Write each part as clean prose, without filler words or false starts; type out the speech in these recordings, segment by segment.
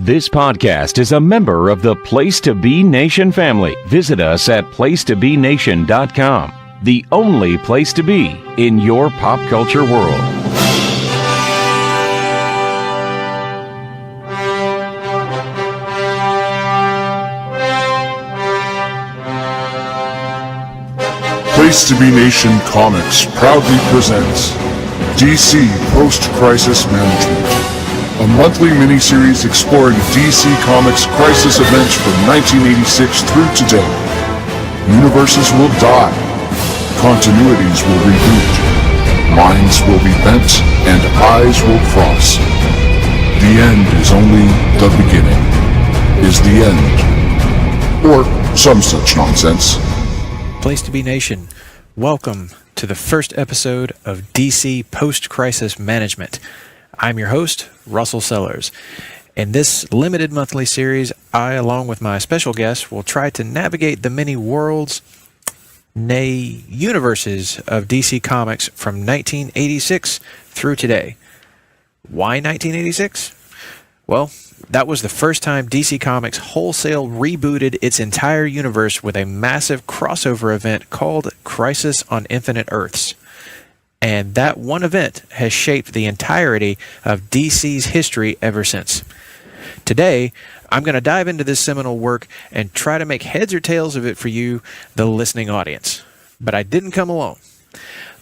This podcast is a member of the Place to Be Nation family. Visit us at placetobenation.com, the only place to be in your pop culture world. Place to Be Nation Comics proudly presents DC Post-Crisis Management, a monthly miniseries exploring DC Comics crisis events from 1986 through today. Universes will die, continuities will reboot, minds will be bent, and eyes will cross. The end is only the beginning. Is the end. Or some such nonsense. Place to Be Nation, welcome to the first episode of DC Post-Crisis Management. I'm your host, Russell Sellers. In this limited monthly series, I, along with my special guest, will try to navigate the many worlds, nay, universes of DC Comics from 1986 through today. Why 1986? Well, that was the first time DC Comics wholesale rebooted its entire universe with a massive crossover event called Crisis on Infinite Earths. And that one event has shaped the entirety of DC's history ever since. Today, I'm going to dive into this seminal work and try to make heads or tails of it for you, the listening audience. But I didn't come alone.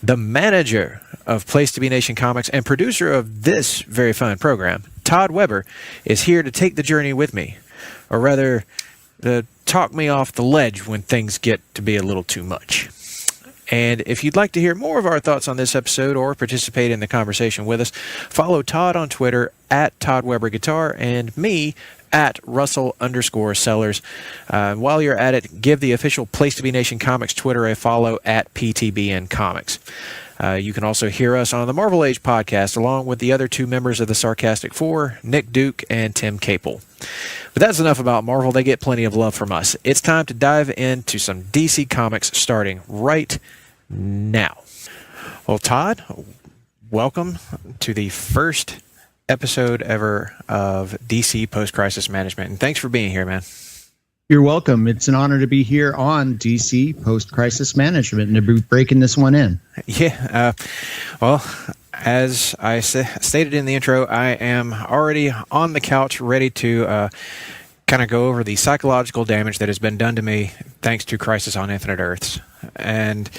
The manager of Place to Be Nation Comics and producer of this very fun program, Todd Weber, is here to take the journey with me, or rather, to talk me off the ledge when things get to be a little too much. And if you'd like to hear more of our thoughts on this episode or participate in the conversation with us, follow Todd on Twitter at Todd Weber Guitar and me at Russell_Sellers. While you're at it, give the official Place to Be Nation Comics Twitter a follow at PTBN Comics. You can also hear us on the Marvel Age podcast, along with the other two members of the Sarcastic Four, Nick Duke and Tim Capel. But that's enough about Marvel. They get plenty of love from us. It's time to dive into some DC Comics starting right now. Well, Todd, welcome to the first episode ever of DC Post-Crisis Management. And thanks for being here, man. You're welcome. It's an honor to be here on DC Post-Crisis Management and to be breaking this one in. Yeah. Well, as I stated in the intro, I am already on the couch ready to kind of go over the psychological damage that has been done to me thanks to Crisis on Infinite Earths and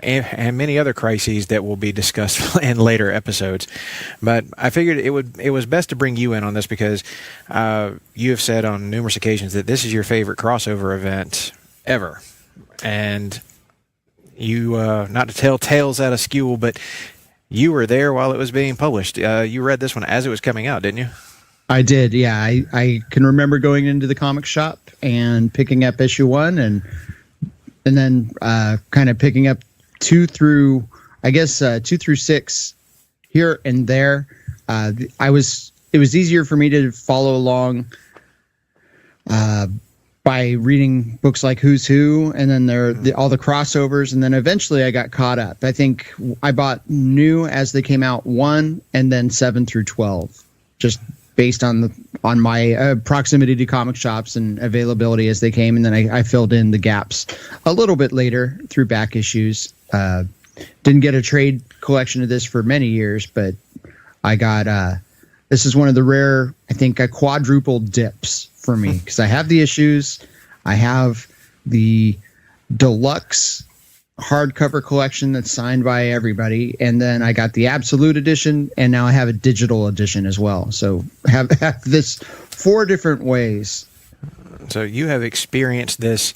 many other crises that will be discussed in later episodes. But I figured it was best to bring you in on this because you have said on numerous occasions that this is your favorite crossover event ever. And you, not to tell tales out of school, but you were there while it was being published. You read this one as it was coming out, didn't you? I did, yeah. I can remember going into the comic shop and picking up issue 1 and then kind of picking up 2 through 6 here and there. It was easier for me to follow along by reading books like Who's Who, and then all the crossovers, and then eventually I got caught up. I think I bought new as they came out 1 and then 7 through 12, just based on my proximity to comic shops and availability as they came, and then I filled in the gaps a little bit later through back issues. Didn't get a trade collection of this for many years, but I got this is one of the rare, I think, a quadruple dips for me because I have the issues, I have the deluxe hardcover collection that's signed by everybody, and then I got the absolute edition, and now I have a digital edition as well. So have this 4 different ways. So you have experienced this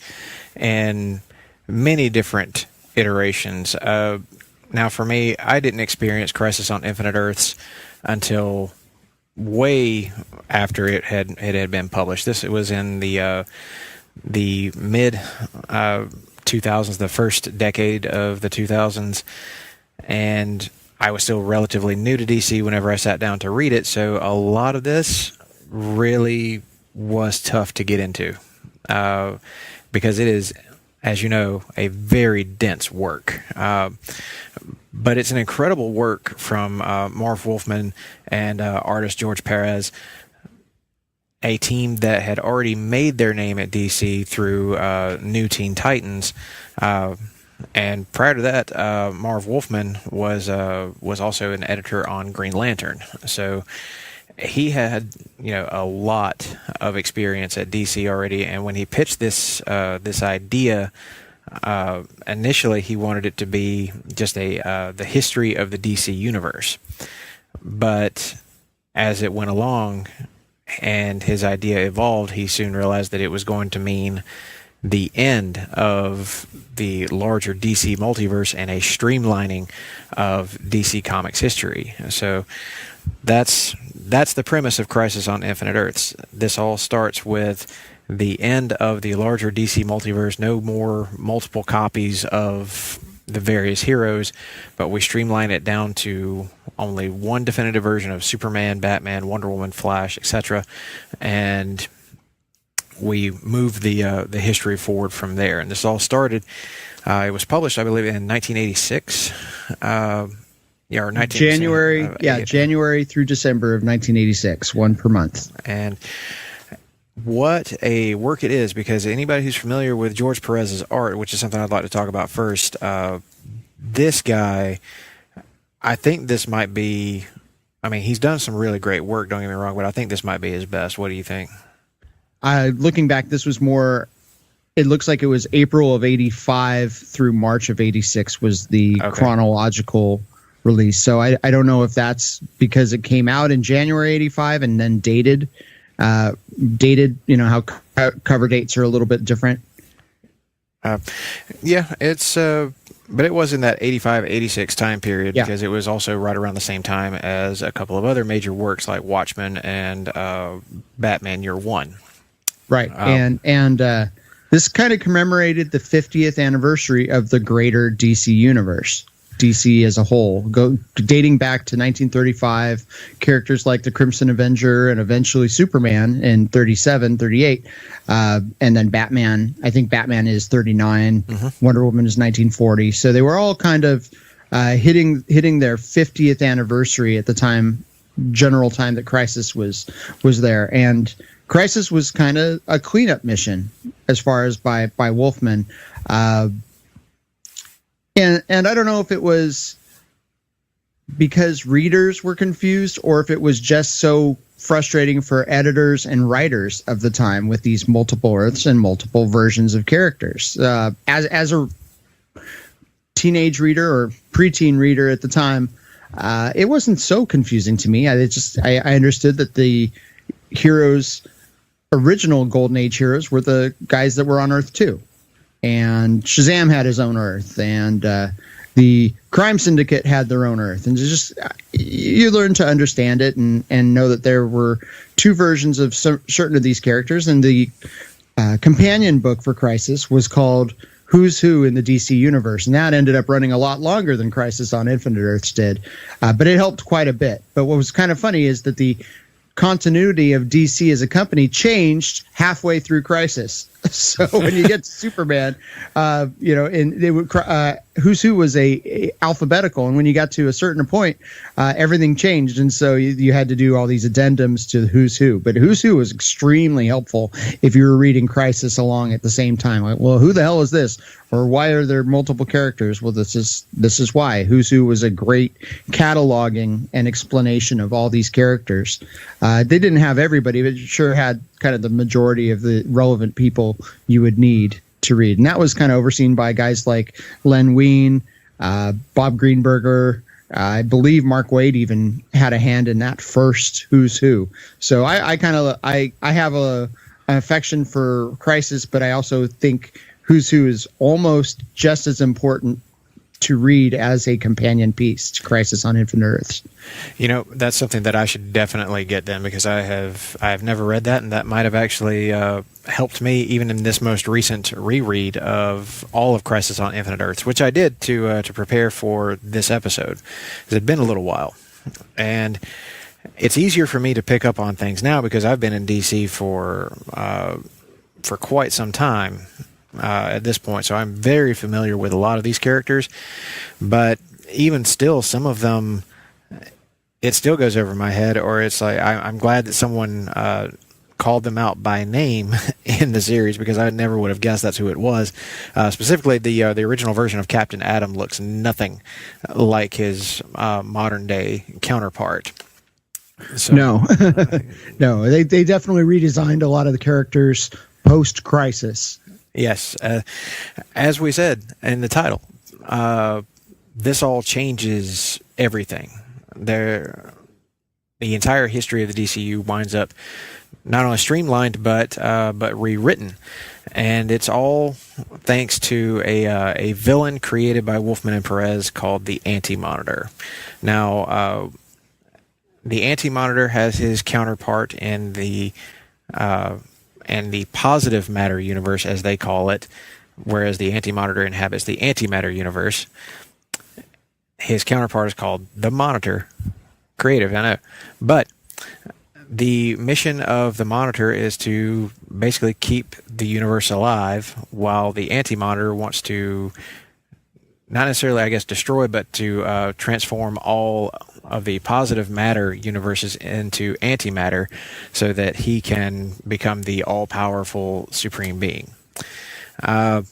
in many different iterations. Now, for me, I didn't experience Crisis on Infinite Earths until way after it had been published. It was in the mid 2000s, the first decade of the 2000s, and I was still relatively new to DC whenever I sat down to read it, so a lot of this really was tough to get into because it is, as you know, a very dense work. But it's an incredible work from Marv Wolfman and artist George Perez. a team that had already made their name at DC through New Teen Titans. And prior to that, Marv Wolfman was also an editor on Green Lantern. So he had, a lot of experience at DC already. And when he pitched this idea, initially he wanted it to be just the history of the DC universe. But as it went along and his idea evolved, he soon realized that it was going to mean the end of the larger DC multiverse and a streamlining of DC Comics history. So that's the premise of Crisis on Infinite Earths. This all starts with the end of the larger DC multiverse, no more multiple copies of the various heroes, but we streamline it down to only one definitive version of Superman, Batman, Wonder Woman, Flash, etc. And we move the history forward from there. And this all started, it was published, I believe, in 1986. Or 19, January through December of 1986, one per month. And what a work it is, because anybody who's familiar with George Perez's art, which is something I'd like to talk about first, this guy, I think this might be, he's done some really great work, don't get me wrong, but I think this might be his best. What do you think? Looking back, this was more, it looks like it was April of 85 through March of 86 was the chronological release. So I don't know if that's because it came out in January 85 and then dated, how cover dates are a little bit different. It's, but it was in that 85, 86 time period, because it was also right around the same time as a couple of other major works like Watchmen and Batman Year One. Right. And this kind of commemorated the 50th anniversary of the greater DC universe, DC as a whole, dating back to 1935, characters like the Crimson Avenger and eventually Superman in 37, 38, and then Batman. I think Batman is 39, Wonder Woman is 1940. So they were all kind of hitting their 50th anniversary at the time, general time that Crisis was there. And Crisis was kind of a cleanup mission as far as by Wolfman. And I don't know if it was because readers were confused or if it was just so frustrating for editors and writers of the time with these multiple Earths and multiple versions of characters. As a teenage reader or preteen reader at the time, it wasn't so confusing to me. I understood that the heroes, original Golden Age heroes, were the guys that were on Earth 2. And Shazam had his own Earth, and the Crime Syndicate had their own Earth. And just you learn to understand it and know that there were two versions of certain of these characters. And the companion book for Crisis was called Who's Who in the DC Universe. And that ended up running a lot longer than Crisis on Infinite Earths did. But it helped quite a bit. But what was kind of funny is that the continuity of DC as a company changed halfway through Crisis. So when you get to Superman, and they would Who's Who was a alphabetical, and when you got to a certain point, everything changed, and so you had to do all these addendums to Who's Who. But Who's Who was extremely helpful if you were reading Crisis along at the same time. Like, well, who the hell is this? Or why are there multiple characters? Well, this is why. Who's Who was a great cataloging and explanation of all these characters. They didn't have everybody, but it sure had kind of the majority of the relevant people you would need to read. And that was kind of overseen by guys like Len Wein, Bob Greenberger. I believe Mark Waid even had a hand in that first Who's Who. So I have an affection for Crisis, but I also think Who's Who is almost just as important to read as a companion piece to Crisis on Infinite Earths. That's something that I should definitely get then, because I have never read that, and that might have actually helped me even in this most recent reread of all of Crisis on Infinite Earths, which I did to prepare for this episode, because it had been a little while. And it's easier for me to pick up on things now because I've been in DC for quite some time. At this point, so I'm very familiar with a lot of these characters, but even still, some of them, it still goes over my head, or it's like I'm glad that someone called them out by name in the series because I never would have guessed that's who it was. Specifically, the original version of Captain Atom looks nothing like his modern day counterpart. So, No, no, they definitely redesigned a lot of the characters post-Crisis. yes, as we said in the title, this all changes everything. The entire history of the DCU winds up not only streamlined but rewritten, and it's all thanks to a villain created by Wolfman and Perez called the Anti-Monitor. Now, the Anti-Monitor has his counterpart in the positive matter universe, as they call it, whereas the Anti-Monitor inhabits the antimatter universe. His counterpart is called the Monitor. Creative, I know. But the mission of the Monitor is to basically keep the universe alive, while the Anti-Monitor wants to, not necessarily, I guess, destroy, but to transform all of the positive matter universes into antimatter so that he can become the all-powerful supreme being. Now,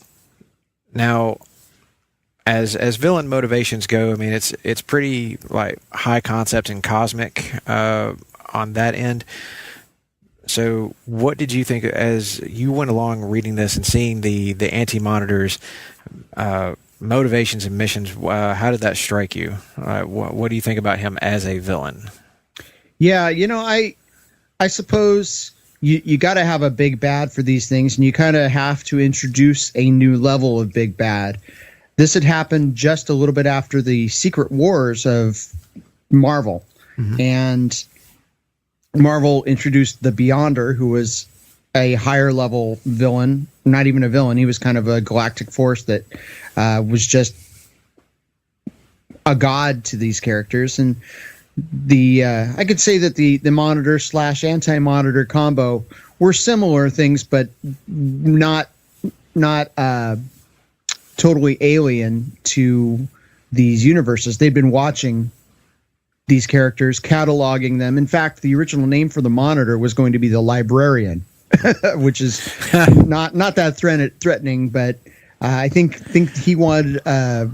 as villain motivations go, I mean, it's pretty like high concept and cosmic on that end. So what did you think as you went along reading this and seeing the Anti-Monitor's motivations and missions? How did that strike you? What do you think about him as a villain? Yeah, I suppose you got to have a big bad for these things, and you kind of have to introduce a new level of big bad. This had happened just a little bit after the Secret Wars of Marvel, and Marvel introduced the Beyonder, who was a higher level villain, not even a villain. He was kind of a galactic force that was just a god to these characters. And I could say that the Monitor / Anti-Monitor combo were similar things, but not totally alien to these universes. They'd been watching these characters, cataloging them. In fact, the original name for the Monitor was going to be the Librarian, which is not that threatening, but I think he wanted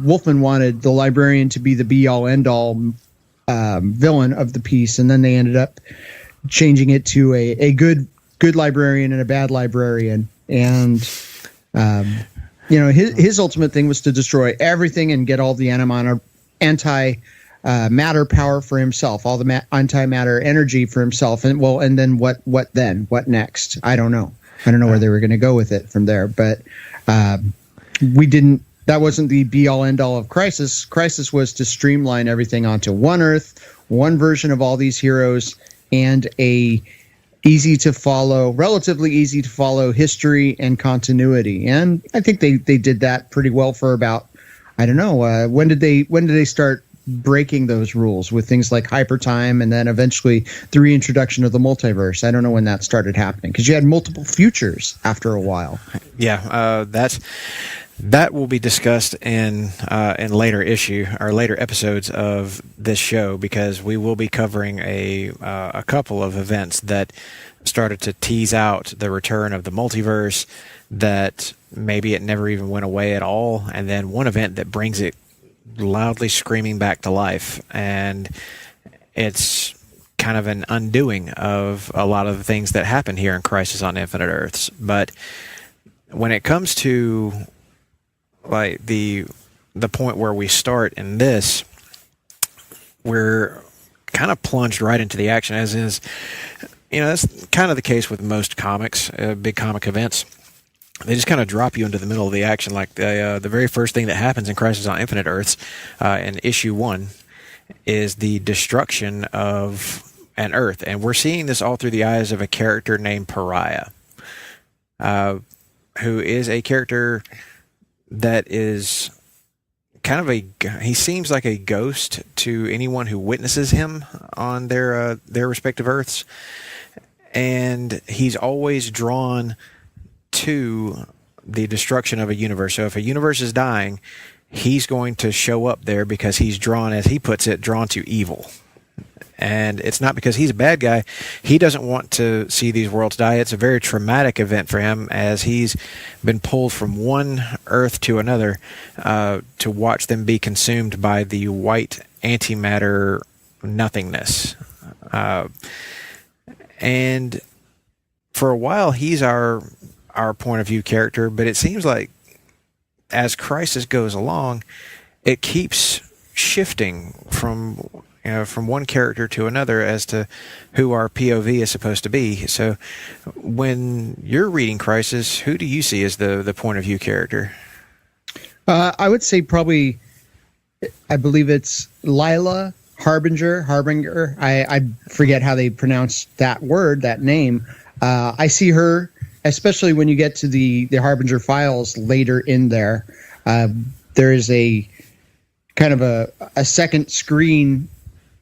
Wolfman wanted the Librarian to be the be all end all villain of the piece, and then they ended up changing it to a good librarian and a bad librarian. And his ultimate thing was to destroy everything and get all the anti-matter power for himself, all the antimatter energy for himself. And then what then? What next? I don't know. I don't know where they were going to go with it from there. But that wasn't the be all end all of Crisis. Crisis was to streamline everything onto one Earth, one version of all these heroes, and a relatively easy to follow history and continuity. And I think they did that pretty well for about, I don't know, when did they start breaking those rules with things like hypertime, and then eventually the reintroduction of the multiverse? I don't know when that started happening, because you had multiple futures after a while. Yeah, that will be discussed in later episodes of this show, because we will be covering a couple of events that started to tease out the return of the multiverse, that maybe it never even went away at all, and then one event that brings it loudly screaming back to life, and it's kind of an undoing of a lot of the things that happened here in Crisis on Infinite Earths. But when it comes to like the point where we start in this, we're kind of plunged right into the action, as is, that's kind of the case with most comics, big comic events. They just kind of drop you into the middle of the action. Like the very first thing that happens in Crisis on Infinite Earths in issue 1 is the destruction of an Earth, and we're seeing this all through the eyes of a character named Pariah, who is a character that is kind of he seems like a ghost to anyone who witnesses him on their respective Earths, and he's always drawn to the destruction of a universe. So if a universe is dying, he's going to show up there because he's drawn, as he puts it, drawn to evil. And it's not because he's a bad guy. He doesn't want to see these worlds die. It's a very traumatic event for him, as he's been pulled from one Earth to another to watch them be consumed by the white antimatter nothingness. And for a while, he's our point of view character, but it seems like as Crisis goes along, it keeps shifting from one character to another as to who our POV is supposed to be. So when you're reading Crisis, who do you see as the point of view character? I would say probably, I believe it's Lila Harbinger. I forget how they pronounce that word, that name. I see her, especially when you get to the Harbinger files later in there. There is a kind of a second screen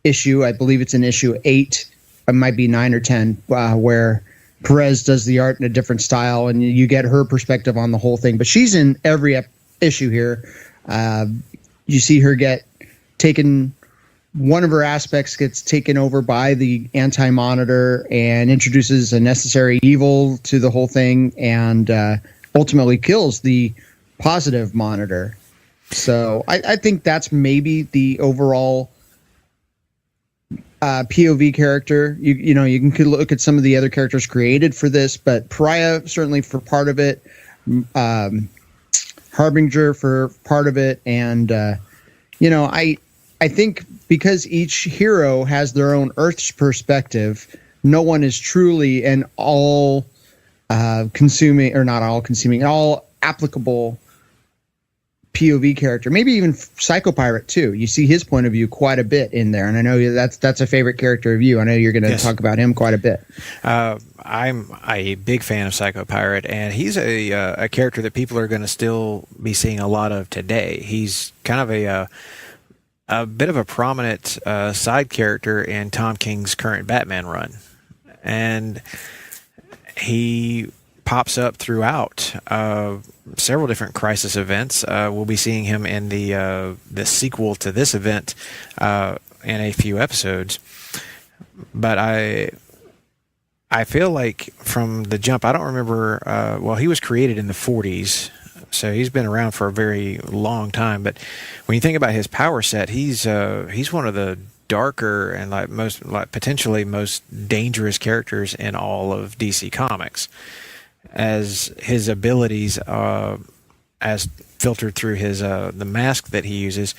issue. I believe it's in issue 8. It might be 9 or 10, where Perez does the art in a different style, and you get her perspective on the whole thing. But she's in every issue here. You see her get taken. One of her aspects gets taken over by the Anti-Monitor and introduces a necessary evil to the whole thing, and ultimately kills the positive Monitor. So I think that's maybe the overall POV character. You can look at some of the other characters created for this, but Pariah certainly for part of it, Harbinger for part of it, and I think because each hero has their own Earth's perspective, no one is truly an all consuming, or not all consuming, all applicable POV character. Maybe even Psychopirate too. You see his point of view quite a bit in there, and I know that's a favorite character of you. I know you're going to talk about him quite a bit. I'm a big fan of Psychopirate, and he's a character that people are going to still be seeing a lot of today. He's kind of a bit of a prominent side character in Tom King's current Batman run, and he pops up throughout several different Crisis events. We'll be seeing him in the sequel to this event in a few episodes. But I feel like from the jump, I don't remember. Well, he was created in the 40s, so he's been around for a very long time. But when you think about his power set, he's one of the darker and potentially most dangerous characters in all of DC Comics, as his abilities, as filtered through his the mask that he uses,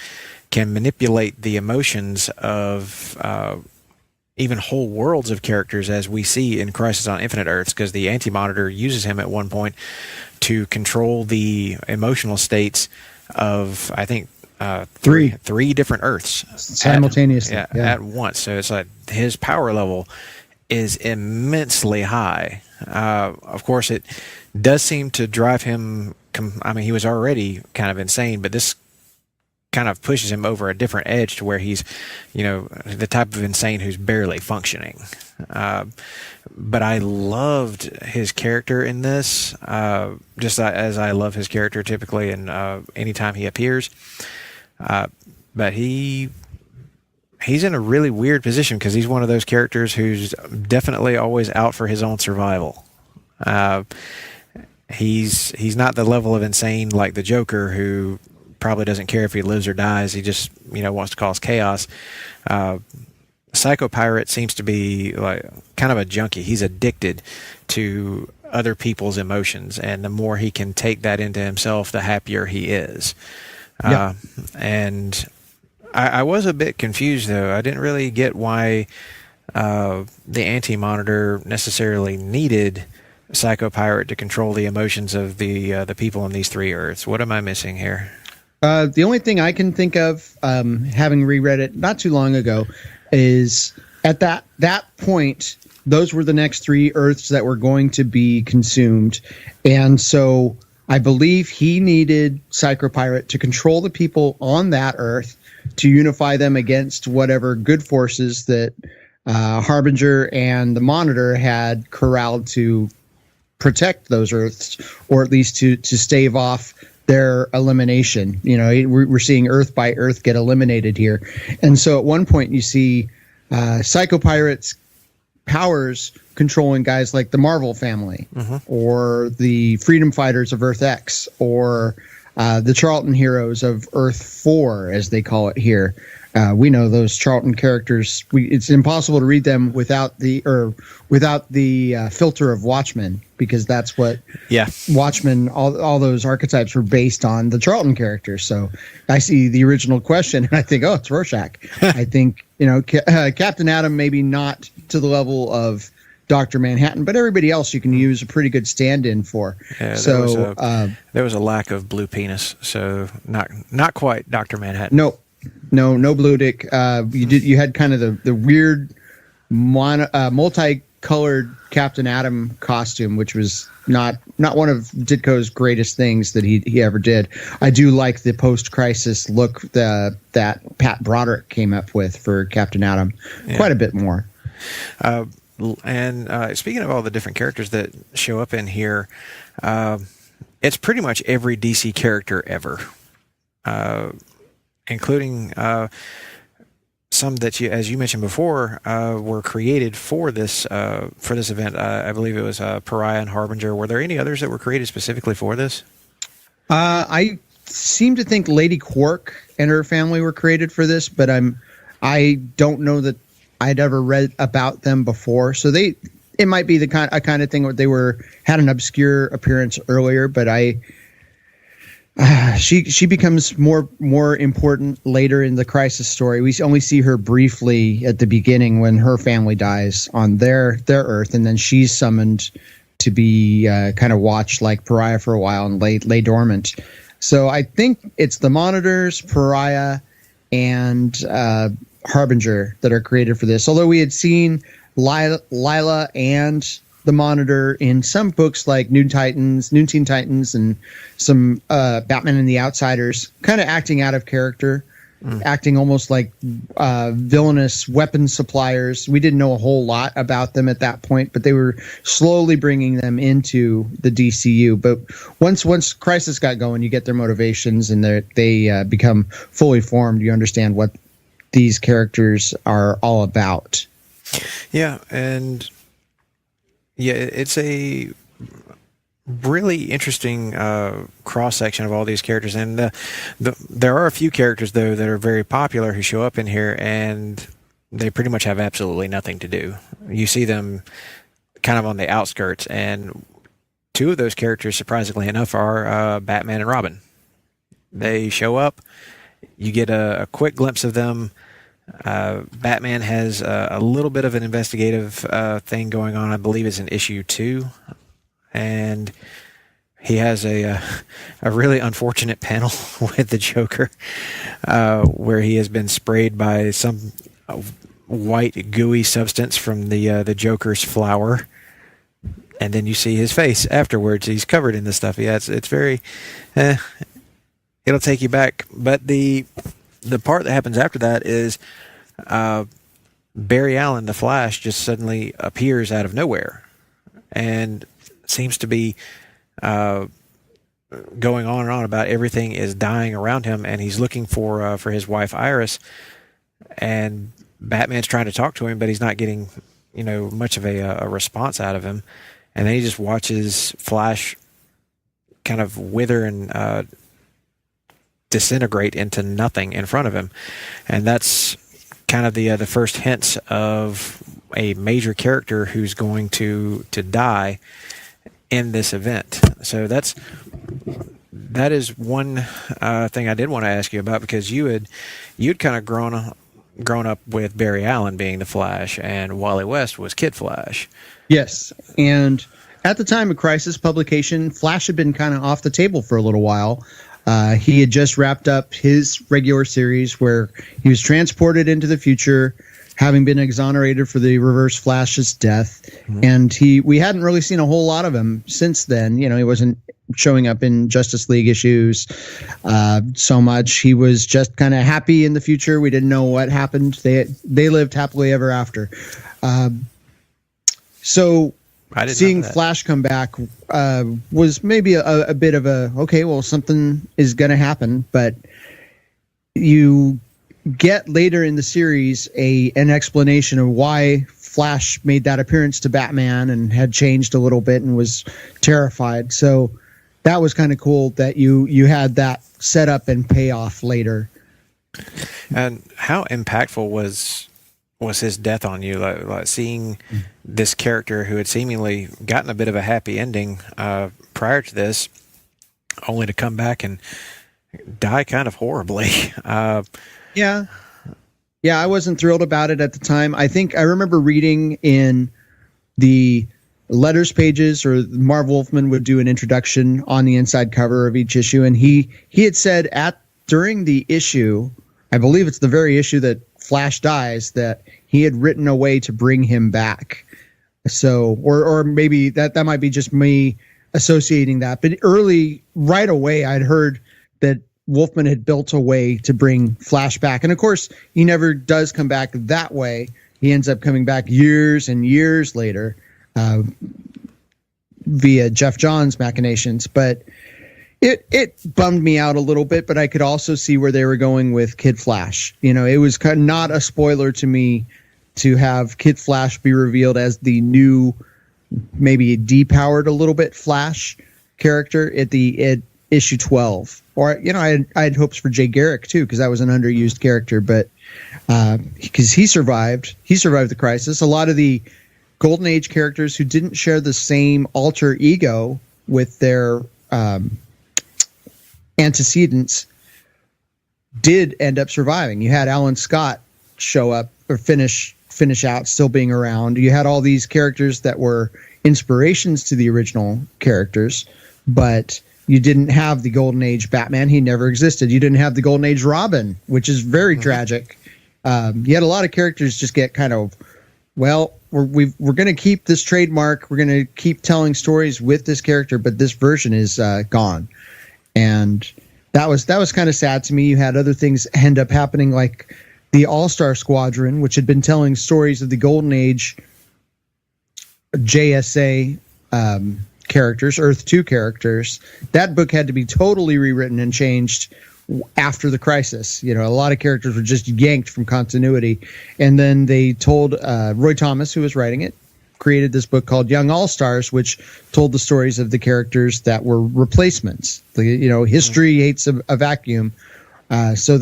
can manipulate the emotions of even whole worlds of characters, as we see in Crisis on Infinite Earths, because the Anti-Monitor uses him at one point to control the emotional states of, I think, three different Earths simultaneously at once. So it's like his power level is immensely high. Of course, it does seem to drive him. He was already kind of insane, but this kind of pushes him over a different edge to where he's, the type of insane who's barely functioning. But I loved his character in this, just as I love his character typically in anytime he appears. But he's in a really weird position, because he's one of those characters who's definitely always out for his own survival. He's not the level of insane like the Joker, who probably doesn't care if he lives or dies. He just wants to cause chaos. Psychopirate seems to be like kind of a junkie. He's addicted to other people's emotions, and the more he can take that into himself, the happier he is. And I was a bit confused, though. I didn't really get why the Anti-Monitor necessarily needed Psychopirate to control the emotions of the people on these three Earths. What am I missing here? The only thing I can think of, having reread it not too long ago, is at that point, those were the next three Earths that were going to be consumed. And so I believe he needed Psychopirate to control the people on that Earth, to unify them against whatever good forces that Harbinger and the Monitor had corralled to protect those Earths, or at least to stave off their elimination. We're seeing Earth by Earth get eliminated here. And so at one point you see Psycho Pirate's powers controlling guys like the Marvel family, or the Freedom Fighters of Earth X, or the Charlton Heroes of Earth 4, as they call it here. We know those Charlton characters. It's impossible to read them without the filter of Watchmen, because that's what Watchmen, all those archetypes were based on the Charlton characters. So I see the original question and I think, oh, it's Rorschach. I think, Captain Atom, maybe not to the level of Dr. Manhattan, but everybody else you can use a pretty good stand-in for. Yeah, so there was a lack of blue penis, so not quite Dr. Manhattan. No blue dick. You had kind of the weird multicolored Captain Atom costume, which was not one of Ditko's greatest things that he ever did. I do like the post-crisis look that Pat Broderick came up with for Captain Atom quite a bit more. And speaking of all the different characters that show up in here, it's pretty much every DC character ever, including some that as you mentioned before, were created for this event. I believe it was Pariah and Harbinger. Were there any others that were created specifically for this? I seem to think Lady Quark and her family were created for this, but I don't know that I'd ever read about them before. So it might be the kind of thing where they had an obscure appearance earlier, but she becomes more important later in the Crisis story. We only see her briefly at the beginning when her family dies on their Earth, and then she's summoned to be kind of watched like Pariah for a while and lay dormant. So I think it's the Monitors, Pariah, and Harbinger that are created for this. Although we had seen Lila and the Monitor in some books like New Teen Titans, and some Batman and the Outsiders, kind of acting out of character, acting almost like villainous weapon suppliers. We didn't know a whole lot about them at that point, but they were slowly bringing them into the DCU. But once Crisis got going, you get their motivations, and they become fully formed. You understand what these characters are all about. Yeah, and it's a really interesting cross section of all these characters, and there are a few characters though that are very popular who show up in here, and they pretty much have absolutely nothing to do. You see them kind of on the outskirts, and two of those characters, surprisingly enough, are Batman and Robin. They show up, you get a quick glimpse of them. Batman has a little bit of an investigative thing going on. I believe it's in issue 2, and he has a really unfortunate panel with the Joker, where he has been sprayed by some white gooey substance from the Joker's flower, and then you see his face afterwards. He's covered in this stuff. Yeah, it's very it'll take you back. But the part that happens after that is Barry Allen, the Flash, just suddenly appears out of nowhere and seems to be going on and on about everything is dying around him, and he's looking for his wife Iris, and Batman's trying to talk to him, but he's not getting much of a response out of him, and then he just watches Flash kind of wither and disintegrate into nothing in front of him. And that's kind of the first hints of a major character who's going to die in this event. So that is one thing I did want to ask you about, because you'd kind of grown up with Barry Allen being the Flash, and Wally West was Kid Flash. Yes, and at the time of Crisis publication, Flash had been kind of off the table for a little while. He had just wrapped up his regular series where he was transported into the future, having been exonerated for the Reverse Flash's death. Mm-hmm. And we hadn't really seen a whole lot of him since then. He wasn't showing up in Justice League issues so much. He was just kind of happy in the future. We didn't know what happened. They lived happily ever after. So seeing Flash come back was maybe a bit of okay, well, something is going to happen, but you get later in the series an explanation of why Flash made that appearance to Batman and had changed a little bit and was terrified. So that was kind of cool that you had that set up and payoff later. And how impactful was his death on you? Like seeing this character who had seemingly gotten a bit of a happy ending prior to this, only to come back and die kind of horribly. Yeah, I wasn't thrilled about it at the time. I think I remember reading in the letters pages, or Marv Wolfman would do an introduction on the inside cover of each issue, and he had said during the issue, I believe it's the very issue that Flash dies, that he had written a way to bring him back. So, or maybe that might be just me associating that. But right away, I'd heard that Wolfman had built a way to bring Flash back. And of course, he never does come back that way. He ends up coming back years and years later via Jeff Johns' machinations. But it bummed me out a little bit, but I could also see where they were going with Kid Flash. It was kind of not a spoiler to me to have Kid Flash be revealed as the new, maybe depowered a little bit Flash character at issue 12. Or, I had hopes for Jay Garrick too, because that was an underused character, but because he survived the crisis. A lot of the Golden Age characters who didn't share the same alter ego with their antecedents did end up surviving. You had Alan Scott show up or finish out, still being around. You had all these characters that were inspirations to the original characters, but you didn't have the Golden Age Batman. He never existed. You didn't have the Golden Age Robin, which is very tragic. You had a lot of characters just get kind of, well, we're going to keep this trademark. We're going to keep telling stories with this character, but this version is gone. And that was kind of sad to me. You had other things end up happening, like the All-Star Squadron, which had been telling stories of the Golden Age JSA characters, Earth 2 characters. That book had to be totally rewritten and changed after the crisis. A lot of characters were just yanked from continuity. And then they told Roy Thomas, who was writing it, created this book called Young All-Stars, which told the stories of the characters that were replacements. History hates a vacuum. So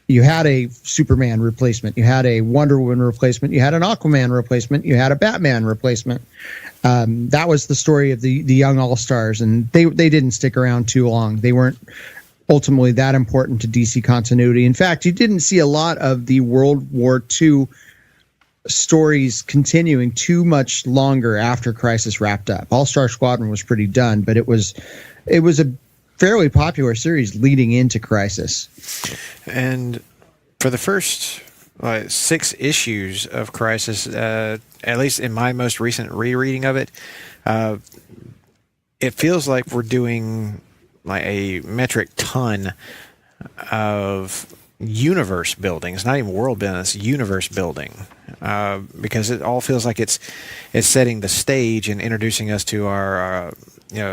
you had a Superman replacement, you had a Wonder Woman replacement, you had an Aquaman replacement, you had a Batman replacement. That was the story of the Young All-Stars, and they didn't stick around too long. They weren't ultimately that important to DC continuity. In fact, you didn't see a lot of the World War II stories continuing too much longer after Crisis wrapped up. All-Star Squadron was pretty done, but it was a fairly popular series leading into Crisis. And for the first 6 issues of Crisis, at least in my most recent rereading of it, it feels like we're doing like a metric ton of universe building. It's not even world building, it's universe building, because it all feels like it's setting the stage and introducing us to our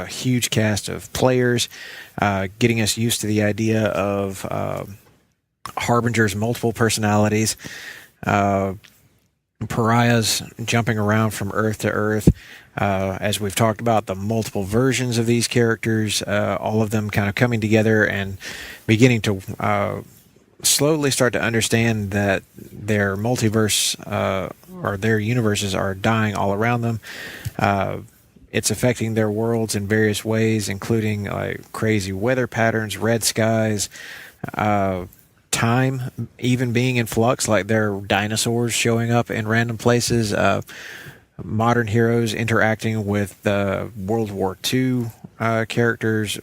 huge cast of players, getting us used to the idea of Harbinger's multiple personalities, pariahs jumping around from Earth to Earth. As we've talked about, the multiple versions of these characters, all of them kind of coming together and beginning to slowly start to understand that their multiverse or their universes are dying all around them. It's affecting their worlds in various ways, including crazy weather patterns, red skies, time even being in flux, like there are dinosaurs showing up in random places, modern heroes interacting with World War II characters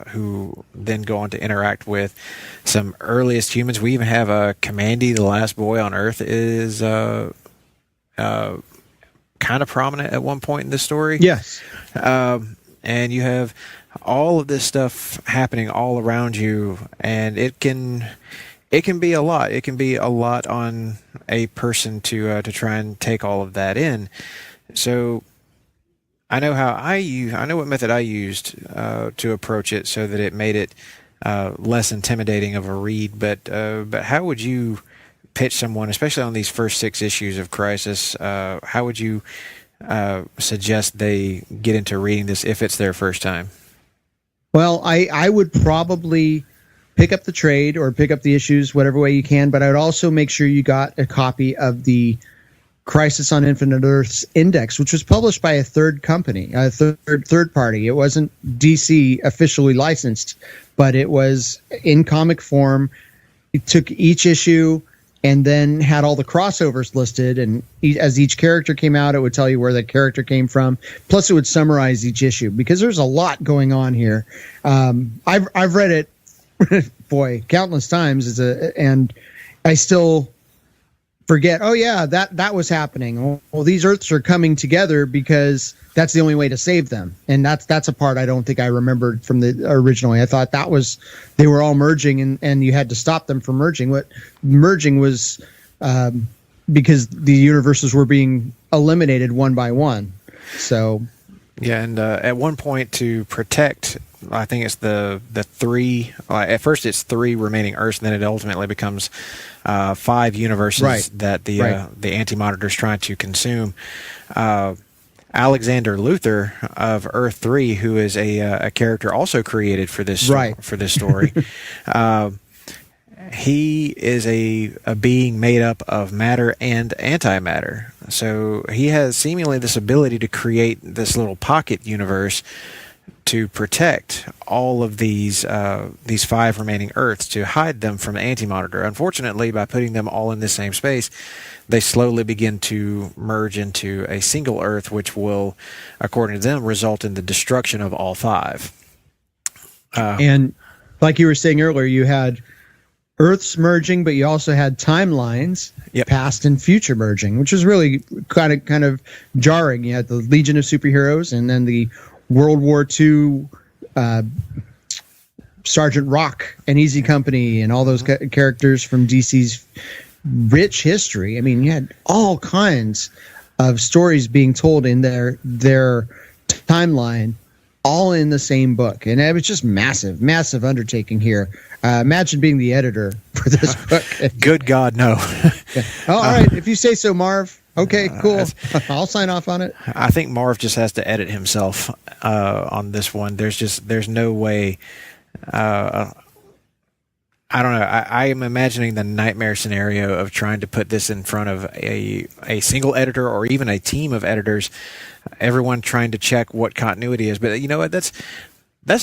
who then go on to interact with some earliest humans. We even have Commandy, the last boy on Earth, is kind of prominent at one point in the story. Yes. And you have all of this stuff happening all around you, and it can be a lot. It can be a lot on a person to try and take all of that in. So I know what method I used to approach it, so that it made it less intimidating of a read. But how would you pitch someone, especially on these first 6 issues of Crisis? How would you suggest they get into reading this if it's their first time? Well, I would probably pick up the trade or pick up the issues, whatever way you can, but I would also make sure you got a copy of the Crisis on Infinite Earths Index, which was published by a third company, a third party. It wasn't DC officially licensed, but it was in comic form. It took each issue and then had all the crossovers listed, and as each character came out, it would tell you where the character came from. Plus, it would summarize each issue because there's a lot going on here. I've read it, boy, countless times, and I still forget. Oh yeah, that was happening. Well, these Earths are coming together because that's the only way to save them, and that's a part I don't think I remembered from the originally. I thought they were all merging, and you had to stop them from merging. What merging was because the universes were being eliminated one by one. So yeah, and at one point to protect, I think it's the 3. At first, it's 3 remaining Earths, and then it ultimately becomes 5 universes that the Anti-Monitor is trying to consume. Alexander Luthor of Earth 3, who is a character also created for this story, he is a being made up of matter and antimatter. So he has seemingly this ability to create this little pocket universe to protect all of these 5 remaining Earths, to hide them from the Anti-Monitor. Unfortunately, by putting them all in the same space, they slowly begin to merge into a single Earth, which will, according to them, result in the destruction of all 5. And like you were saying earlier, you had Earths merging, but you also had timelines, past and future merging, which is really kind of jarring. You had the Legion of Superheroes, and then the World War II Sergeant Rock and Easy Company, and all those characters from DC's rich history. I mean, you had all kinds of stories being told in their timeline, all in the same book, and it was just massive undertaking here. Imagine being the editor for this book. Good God, no. All right, if you say so, Marv. Okay, cool. I'll sign off on it. I think Marv just has to edit himself on this one. There's no way. I don't know. I am imagining the nightmare scenario of trying to put this in front of a single editor or even a team of editors, everyone trying to check what continuity is. But you know what? That's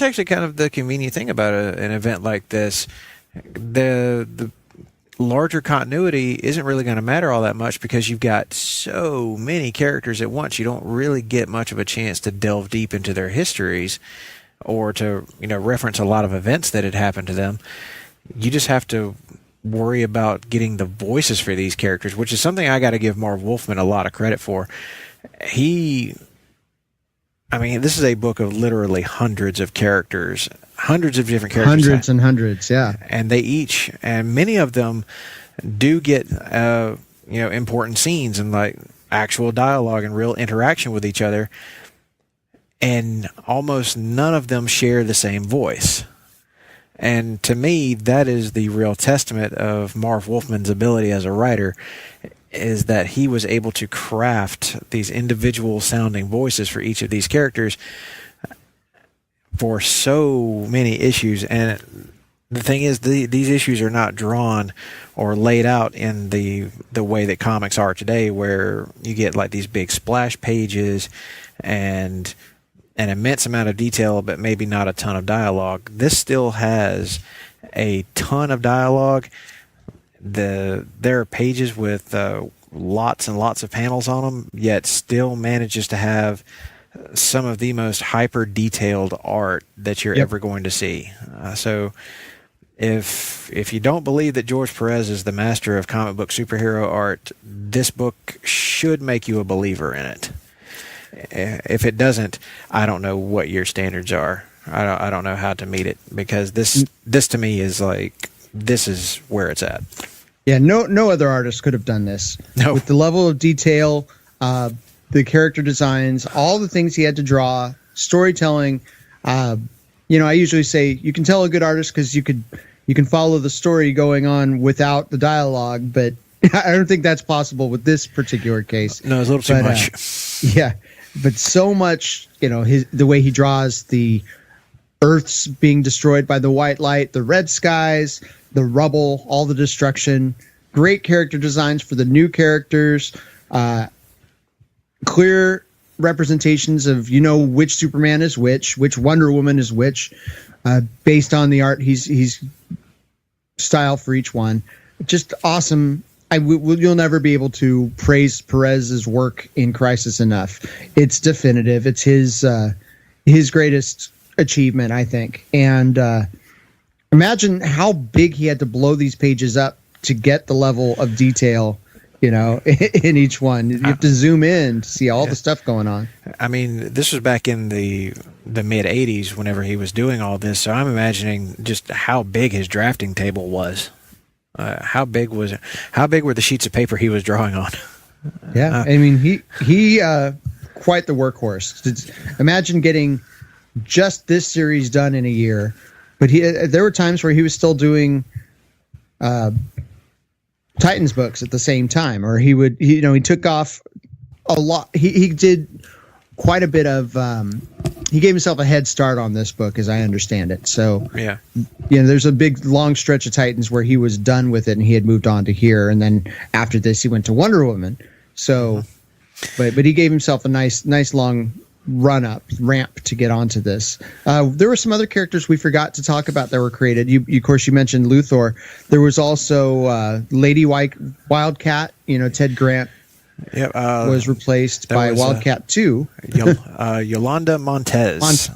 actually kind of the convenient thing about an event like this. The larger continuity isn't really going to matter all that much because you've got so many characters at once. You don't really get much of a chance to delve deep into their histories or to reference a lot of events that had happened to them. You just have to worry about getting the voices for these characters, which is something I got to give Marv Wolfman a lot of credit for. This is a book of literally hundreds of characters, hundreds of different characters. Hundreds and hundreds, yeah. And many of them do get, important scenes and like actual dialogue and real interaction with each other. And almost none of them share the same voice. And to me, that is the real testament of Marv Wolfman's ability as a writer, is that he was able to craft these individual sounding voices for each of these characters for so many issues. And the thing is, these issues are not drawn or laid out in the way that comics are today, where you get like these big splash pages and an immense amount of detail, but maybe not a ton of dialogue. This still has a ton of dialogue. There are pages with lots and lots of panels on them, yet still manages to have some of the most hyper detailed art that you're ever going to see. So if you don't believe that George Perez is the master of comic book superhero art, this book should make you a believer in it. If it doesn't, I don't know what your standards are. I don't know how to meet it, because this to me is like, this is where it's at. Yeah, no other artist could have done this. No. With the level of detail, the character designs, all the things he had to draw, storytelling. I usually say you can tell a good artist because you can follow the story going on without the dialogue, but I don't think that's possible with this particular case. No, it's a little too much. Yeah, but so much, the way he draws the Earth's being destroyed by the white light, the red skies, the rubble, all the destruction. Great character designs for the new characters. Clear representations of which Superman is which Wonder Woman is which, based on the art he's style for each one. Just awesome. You'll never be able to praise Perez's work in Crisis enough. It's definitive. It's his greatest achievement, I think. And imagine how big he had to blow these pages up to get the level of detail, in each one. You have to zoom in to see all the stuff going on. I mean, this was back in the mid 80s whenever he was doing all this, so I'm imagining just how big his drafting table was. How big was it? How big were the sheets of paper he was drawing on? Yeah, I mean, he quite the workhorse. Imagine getting just this series done in a year, but there were times where he was still doing Titans books at the same time, or he took off a lot. He did quite a bit of. He gave himself a head start on this book, as I understand it. So yeah, there's a big long stretch of Titans where he was done with it and he had moved on to here, and then after this he went to Wonder Woman. So, but he gave himself a nice long ramp to get onto this. There were some other characters we forgot to talk about that were created. Of course, you mentioned Luthor. There was also Lady Wildcat. Ted Grant was replaced by Wildcat 2. Yolanda Montez.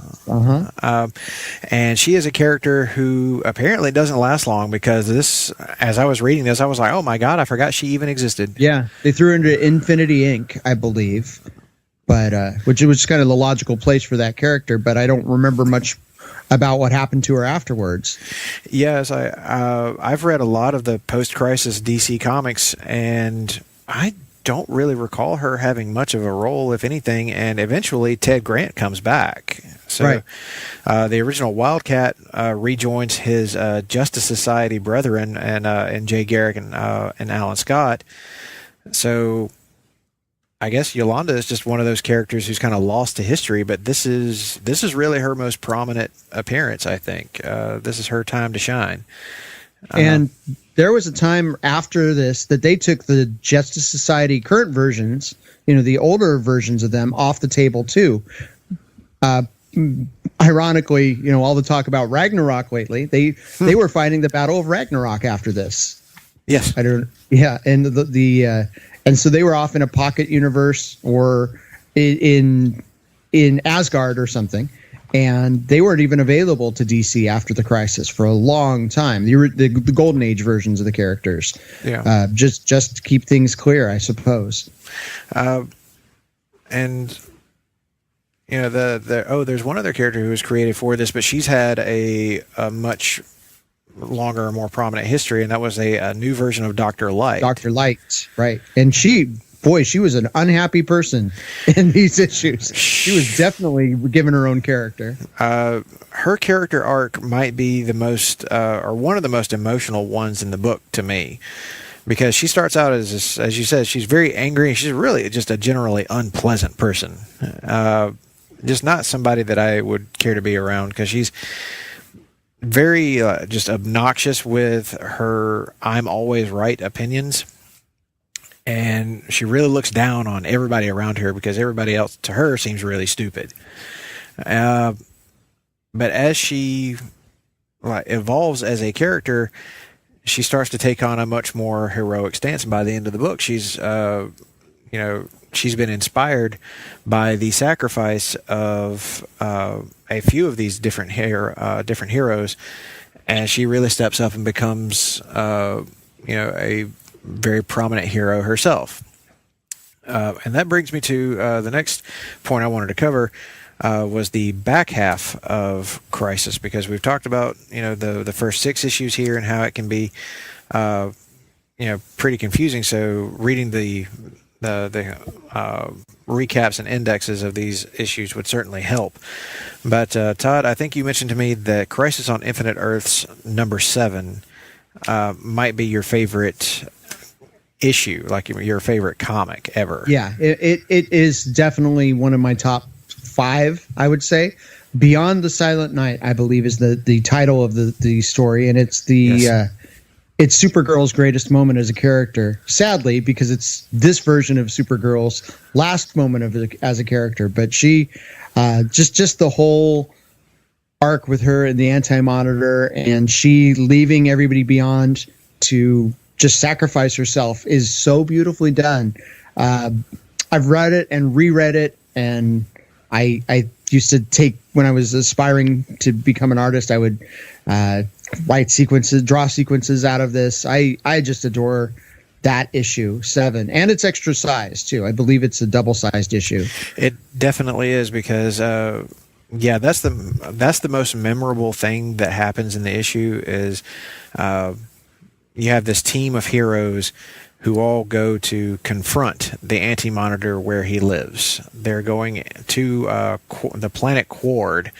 And she is a character who apparently doesn't last long, because this, as I was reading this, I was like, oh my God, I forgot she even existed. Yeah, they threw her into Infinity Inc., I believe. But which was kind of the logical place for that character, but I don't remember much about what happened to her afterwards. Yes, I've read a lot of the post-crisis DC comics, and I don't really recall her having much of a role, if anything. And eventually, Ted Grant comes back. So, the original Wildcat rejoins his Justice Society brethren, and Jay Garrick and Alan Scott. So, I guess Yolanda is just one of those characters who's kind of lost to history, but this is really her most prominent appearance, I think. This is her time to shine. And there was a time after this that they took the Justice Society current versions, the older versions of them, off the table too. Ironically, all the talk about Ragnarok lately, they were fighting the Battle of Ragnarok after this. Yes. And and so they were off in a pocket universe or in Asgard or something, and they weren't even available to DC after the Crisis for a long time. The Golden Age versions of the characters, just to keep things clear, I suppose. And there's one other character who was created for this, but she's had a much longer and more prominent history, and that was a new version of Dr. Light. Dr. Light, right. And she was an unhappy person in these issues. She was definitely given her own character. Her character arc might be the most, or one of the most emotional ones in the book to me, because she starts out as you said, she's very angry, and she's really just a generally unpleasant person. Just not somebody that I would care to be around, because she's very just obnoxious with her "I'm always right" opinions, and she really looks down on everybody around her because everybody else to her seems really stupid. But as she evolves as a character, she starts to take on a much more heroic stance, and by the end of the book, she's been inspired by the sacrifice of a few of these different heroes, and she really steps up and becomes a very prominent hero herself. And that brings me to the next point I wanted to cover, was the back half of Crisis, because we've talked about the first 6 issues here and how it can be pretty confusing. So reading the recaps and indexes of these issues would certainly help. But Todd, I think you mentioned to me that Crisis on Infinite Earths number 7 might be your favorite issue, like your favorite comic ever. Yeah, it is definitely one of my top 5, I would say. Beyond the Silent Night, I believe, is the title of the story, and it's it's Supergirl's greatest moment as a character. Sadly, because it's this version of Supergirl's last moment as a character. But she, just the whole arc with her and the Anti-Monitor, and she leaving everybody beyond to just sacrifice herself is so beautifully done. I've read it and reread it, and I used to take, when I was aspiring to become an artist, I would write sequences, draw sequences out of this. I just adore that issue 7, and it's extra sized too. I believe it's a double-sized issue. It definitely is, because that's the most memorable thing that happens in the issue is you have this team of heroes who all go to confront the Anti-Monitor where he lives. They're going to the planet Quard,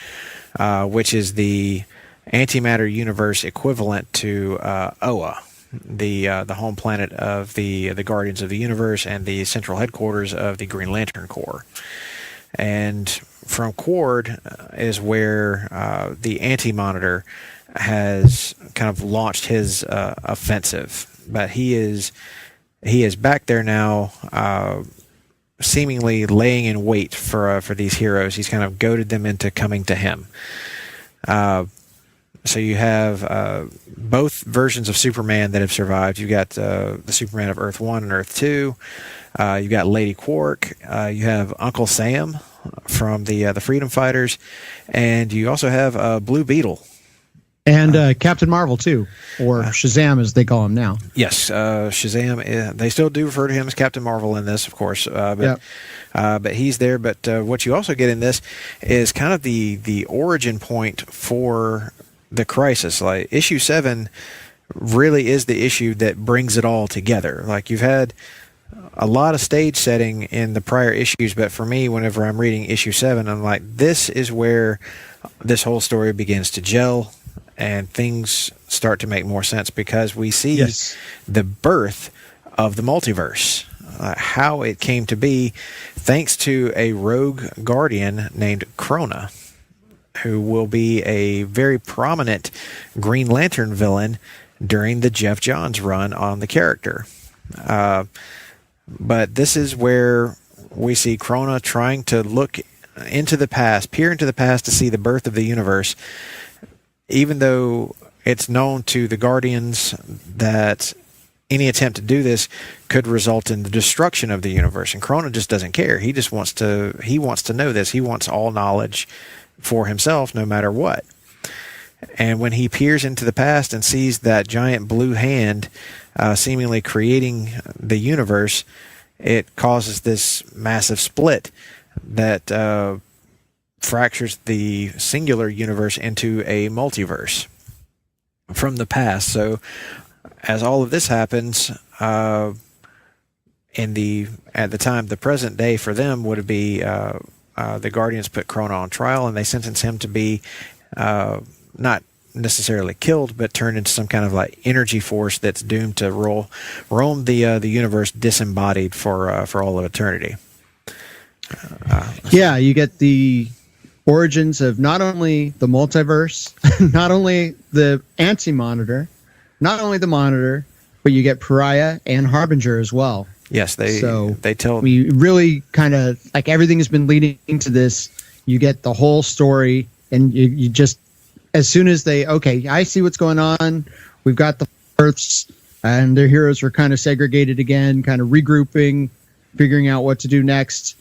which is the antimatter universe equivalent to Oa, the home planet of the Guardians of the Universe and the central headquarters of the Green Lantern Corps. And from Quard is where the Anti-Monitor has kind of launched his offensive, but he is back there now, seemingly laying in wait for these heroes. He's kind of goaded them into coming to him. So you have both versions of Superman that have survived. You've got the Superman of Earth 1 and Earth 2. You've got Lady Quark. You have Uncle Sam from the Freedom Fighters. And you also have Blue Beetle. And Captain Marvel, too, or Shazam, as they call him now. Yes, Shazam. They still do refer to him as Captain Marvel in this, of course. But he's there. But what you also get in this is kind of the origin point for the Crisis. Like, issue 7 really is the issue that brings it all together. Like, you've had a lot of stage setting in the prior issues, but for me, whenever I'm reading issue 7, I'm like, this is where this whole story begins to gel and things start to make more sense, because we see the birth of the multiverse, how it came to be, thanks to a rogue Guardian named Krona, who will be a very prominent Green Lantern villain during the Jeff Johns run on the character. But this is where we see Krona trying to look into the past, peer into the past to see the birth of the universe, even though it's known to the Guardians that any attempt to do this could result in the destruction of the universe. And Krona just doesn't care. He just wants to know this. He wants all knowledge for himself, no matter what. And when he peers into the past and sees that giant blue hand seemingly creating the universe, it causes this massive split that fractures the singular universe into a multiverse from the past. So as all of this happens, at the time, the present day for them would be the Guardians put Krona on trial, and they sentence him to be not necessarily killed, but turned into some kind of like energy force that's doomed to roam the universe disembodied for all of eternity. You get the origins of not only the multiverse, not only the Anti-Monitor, not only the Monitor, but you get Pariah and Harbinger as well. Yes, they tell. We really kind of, like, everything has been leading to this. You get the whole story, and you just, as soon as I see what's going on. We've got the Earths, and their heroes are kind of segregated again, kind of regrouping, figuring out what to do next.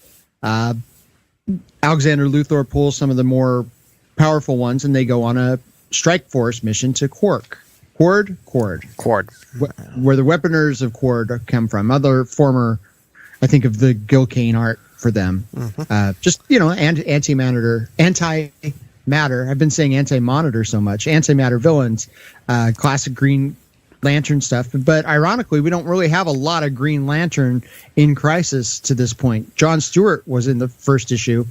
Alexander Luthor pulls some of the more powerful ones, and they go on a strike force mission to Quard, where the Weaponers of Quard come from. Other former, I think of the Gil Kane art for them. And antimatter. I've been saying Anti-Monitor so much. Antimatter villains, classic Green Lantern stuff. But ironically, we don't really have a lot of Green Lantern in Crisis to this point. John Stewart was in the first issue.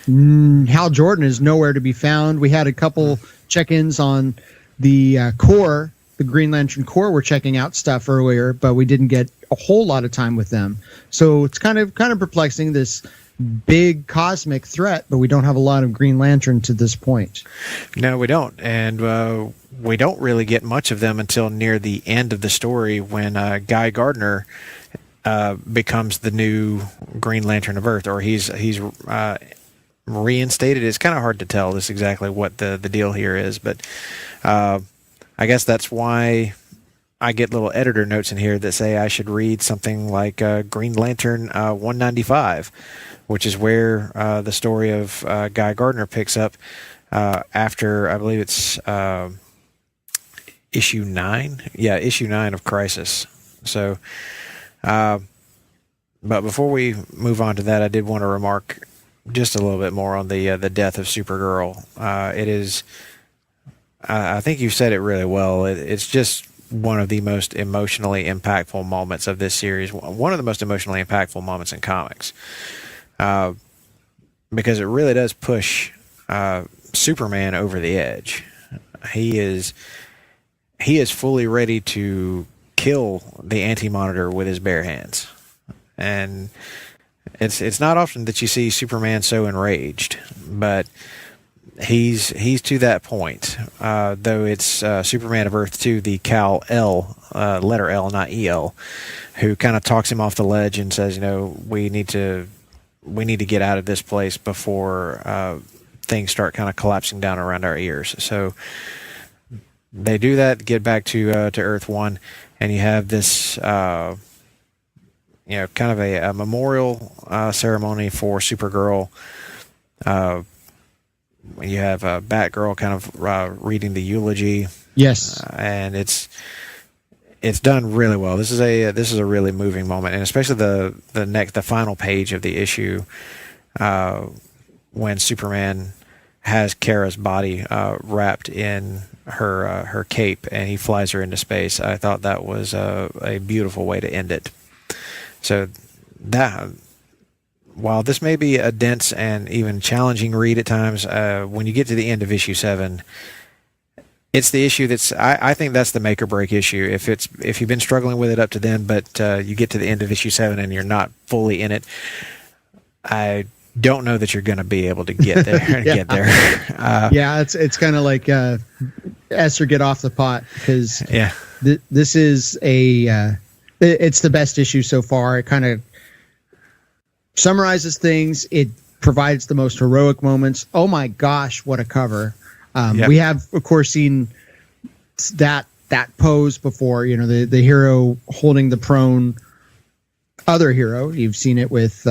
Hal Jordan is nowhere to be found. We had a couple check-ins on the Corps, the Green Lantern Corps. We're checking out stuff earlier, but we didn't get a whole lot of time with them. So it's kind of perplexing, this big cosmic threat, but we don't have a lot of Green Lantern to this point. No, we don't, and we don't really get much of them until near the end of the story when Guy Gardner becomes the new Green Lantern of Earth, or he's reinstated. It's kind of hard to tell this exactly what the deal here is, but I guess that's why I get little editor notes in here that say I should read something like Green Lantern 195, which is where the story of Guy Gardner picks up after, I believe it's issue 9. Yeah, issue 9 of Crisis. So, but before we move on to that, I did want to remark just a little bit more on the death of Supergirl. It is, I think you said it really well. It's just one of the most emotionally impactful moments of this series. One of the most emotionally impactful moments in comics, because it really does push Superman over the edge. He is fully ready to kill the Anti-Monitor with his bare hands, and it's not often that you see Superman so enraged, but he's to that point. Though it's Superman of Earth 2, the Kal-El, letter L, not EL, who kind of talks him off the ledge and says, we need to get out of this place before things start kind of collapsing down around our ears. So they do that, get back to Earth 1, and you have this kind of a memorial ceremony for Supergirl. You have Batgirl kind of reading the eulogy. Yes, and it's done really well. This is a really moving moment, and especially the final page of the issue, when Superman has Kara's body wrapped in her cape, and he flies her into space. I thought that was a beautiful way to end it. So that, while this may be a dense and even challenging read at times, when you get to the end of issue 7, it's the issue that's, I think that's the make or break issue. If you've been struggling with it up to then, but you get to the end of issue 7 and you're not fully in it, I don't know that you're going to be able to get there. Get there. It's kind of like Esther, get off the pot, because this is it's the best issue so far. It kind of summarizes things. It provides the most heroic moments. Oh my gosh, what a cover. We have, of course, seen that pose before, the hero holding the prone other hero. You've seen it with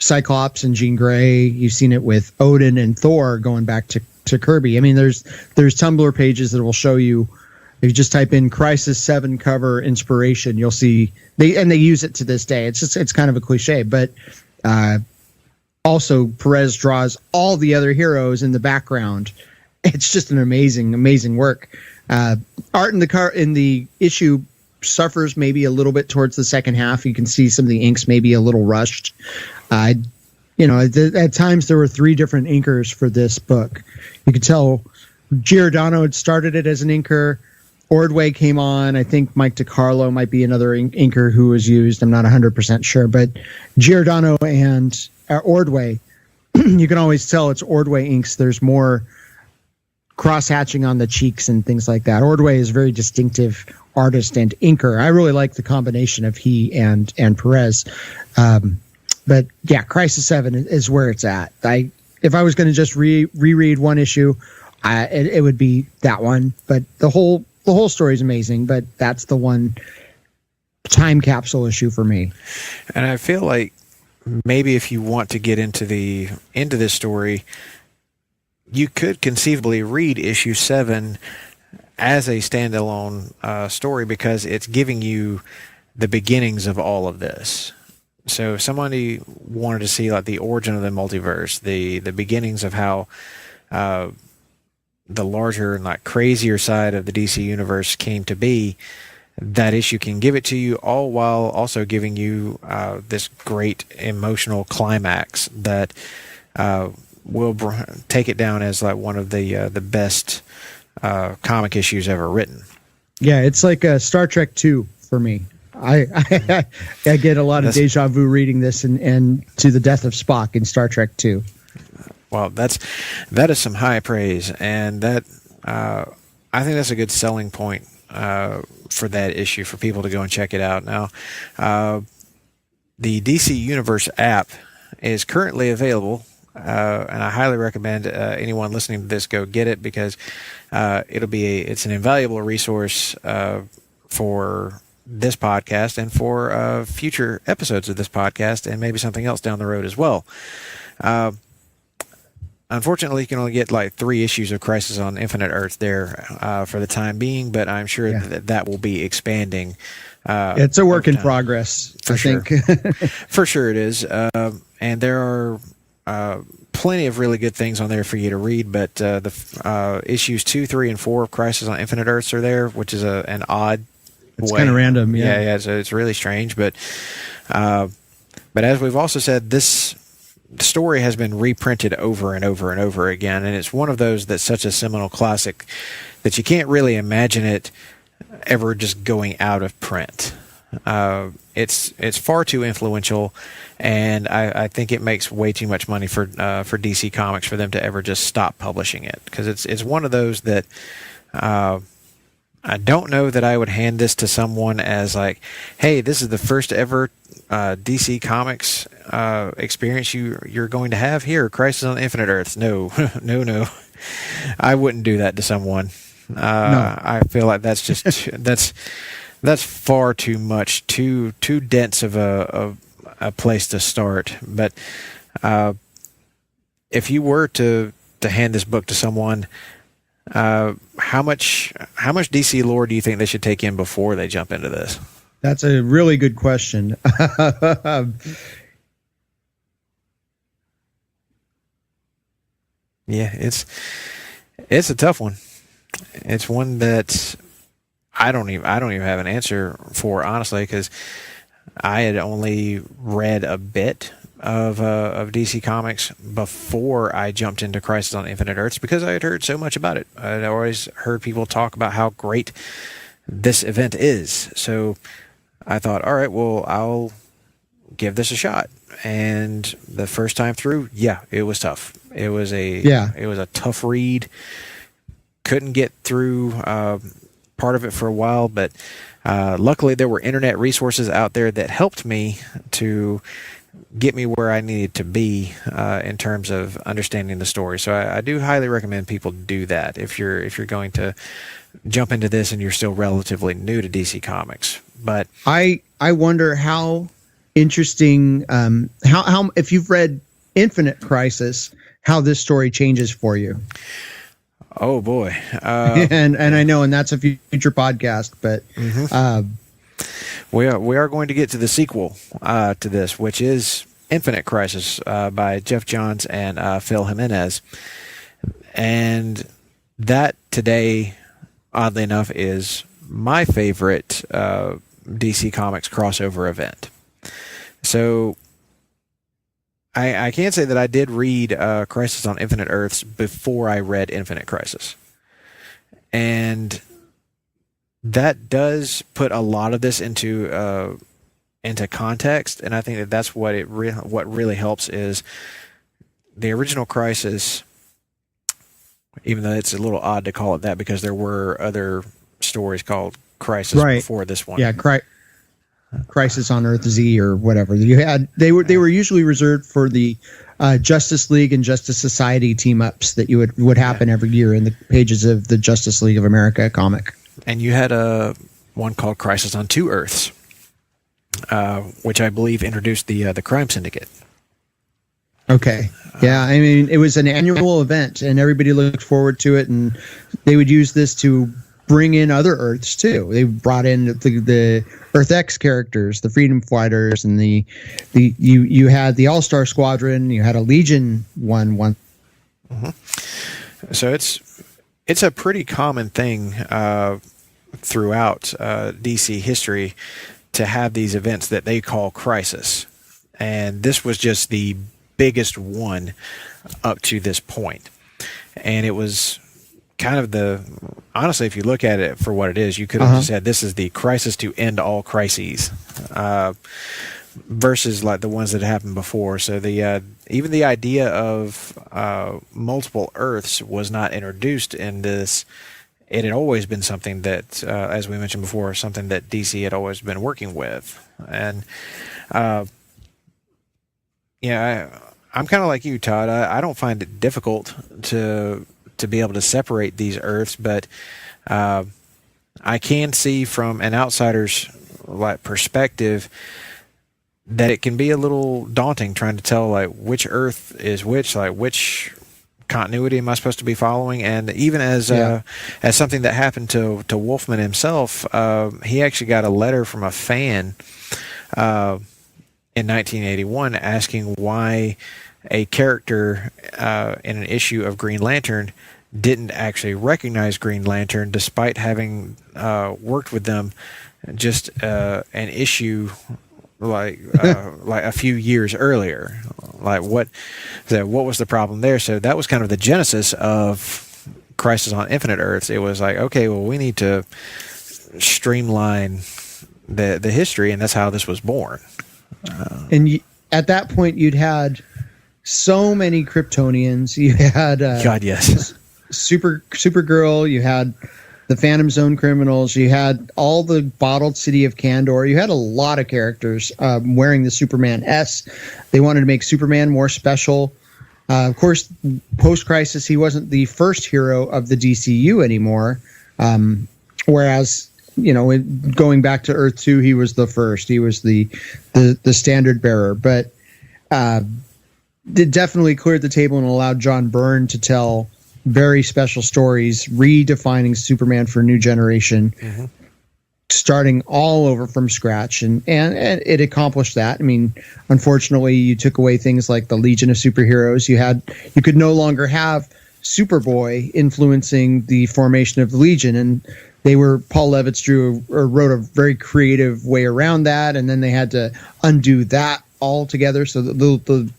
Cyclops and Jean Grey. You've seen it with Odin and Thor, going back to Kirby. I mean, there's Tumblr pages that will show you. If you just type in Crisis 7 cover inspiration, you'll see they use it to this day. It's kind of a cliche, but also Perez draws all the other heroes in the background. It's just an amazing work. Art in the issue suffers maybe a little bit towards the second half. You can see some of the inks maybe a little rushed. At times there were 3 different inkers for this book. You could tell Giordano had started it as an inker. Ordway came on. I think Mike DiCarlo might be another inker who was used. I'm not 100% sure, but Giordano and Ordway, you can always tell it's Ordway inks. There's more cross-hatching on the cheeks and things like that. Ordway is a very distinctive artist and inker. I really like the combination of he and Perez. But yeah, Crisis 7 is where it's at. If I was going to just reread one issue, it would be that one. But the whole story is amazing. But that's the one time capsule issue for me. And I feel like maybe if you want to get into this story, you could conceivably read issue 7 as a standalone story, because it's giving you the beginnings of all of this. So if somebody wanted to see like the origin of the multiverse, the beginnings of how the larger and like crazier side of the DC universe came to be, that issue can give it to you, all while also giving you this great emotional climax that will take it down as like one of the best comic issues ever written. Yeah, it's like Star Trek 2 for me. I get a lot of deja vu reading this and to the death of Spock in Star Trek 2. Well, that is some high praise, and that I think that's a good selling point for that issue for people to go and check it out. Now, the DC Universe app is currently available, and I highly recommend anyone listening to this go get it, because it's an invaluable resource for this podcast and for future episodes of this podcast, and maybe something else down the road as well. Unfortunately, you can only get like 3 issues of Crisis on Infinite Earth there for the time being, but I'm sure that will be expanding. It's a work in progress, I think. For sure it is. And there are plenty of really good things on there for you to read, but the issues 2, 3, and 4 of Crisis on Infinite Earths are there, which is an odd It's kind of random, yeah. So it's really strange, but as we've also said, this story has been reprinted over and over and over again, and it's one of those that's such a seminal classic that you can't really imagine it ever just going out of print. It's far too influential, and I think it makes way too much money for DC Comics for them to ever just stop publishing it, because it's one of those that I don't know that I would hand this to someone as like, hey, this is the first ever DC Comics experience you're going to have here, Crisis on Infinite Earths. No, no. I wouldn't do that to someone. No. I feel like that's just that's far too much, too dense of a place to start. But if you were to hand this book to someone, how much DC lore do you think they should take in before they jump into this? That's a really good question. Yeah, it's a tough one. It's one that I don't even have an answer for, honestly, because I had only read a bit of DC Comics before I jumped into Crisis on Infinite Earths, because I had heard so much about it. I'd always heard people talk about how great this event is. So I thought, all right, well, I'll give this a shot. And the first time through, it was tough. It was a tough read. Couldn't get through part of it for a while, but luckily there were internet resources out there that helped me to get me where I needed to be in terms of understanding the story. So I do highly recommend people do that if you're going to jump into this and you're still relatively new to DC Comics. But I wonder how interesting how if you've read Infinite Crisis, how this story changes for you. Oh boy. And I know, and that's a future podcast, but we are going to get to the sequel to this, which is Infinite Crisis by Jeff Johns and Phil Jimenez. And that today, oddly enough, is my favorite DC Comics crossover event. So I can't say that I did read Crisis on Infinite Earths before I read Infinite Crisis. And that does put a lot of this into context, and I think that's what what really helps is the original Crisis. Even though it's a little odd to call it that, because there were other stories called Crisis before this one. Yeah, Crisis on Earth Z or whatever you had. They were usually reserved for the Justice League and Justice Society team ups that would happen every year in the pages of the Justice League of America comic. And you had one called Crisis on Two Earths, which I believe introduced the crime syndicate. Okay. Yeah, I mean, it was an annual event, and everybody looked forward to it, and they would use this to bring in other Earths too. They brought in the Earth X characters, the Freedom Fighters, and you had the All-Star Squadron, you had a Legion one. Mm-hmm. So it's a pretty common thing throughout DC history to have these events that they call Crisis, and this was just the biggest one up to this point. And it was kind of honestly, if you look at it for what it is, you could have said this is the crisis to end all crises, versus like the ones that happened before. So even the idea of multiple Earths was not introduced in this. It had always been something that, as we mentioned before, something that DC had always been working with. And I'm kind of like you, Todd. I don't find it difficult to be able to separate these Earths, but I can see from an outsider's like perspective that it can be a little daunting trying to tell like which Earth is which, like which continuity am I supposed to be following. And even as something that happened to Wolfman himself, he actually got a letter from a fan in 1981 asking why a character in an issue of Green Lantern didn't actually recognize Green Lantern despite having worked with them just an issue like a few years earlier. Like what was the problem there? So that was kind of the genesis of Crisis on Infinite Earths. It was like, okay, well, we need to streamline the history, and that's how this was born. At that point, you'd had so many Kryptonians. You had God, yes, Supergirl. You had the Phantom Zone criminals. You had all the bottled city of Kandor. You had a lot of characters wearing the Superman S. They wanted to make Superman more special. Of course, post-Crisis, he wasn't the first hero of the DCU anymore. Whereas, going back to Earth 2, he was the first. He was the standard bearer. But it definitely cleared the table and allowed John Byrne to tell very special stories, redefining Superman for a new generation, starting all over from scratch, and it accomplished that. I mean, unfortunately, you took away things like the Legion of Superheroes. You could no longer have Superboy influencing the formation of the Legion, and Paul Levitz wrote a very creative way around that, and then they had to undo that altogether. So the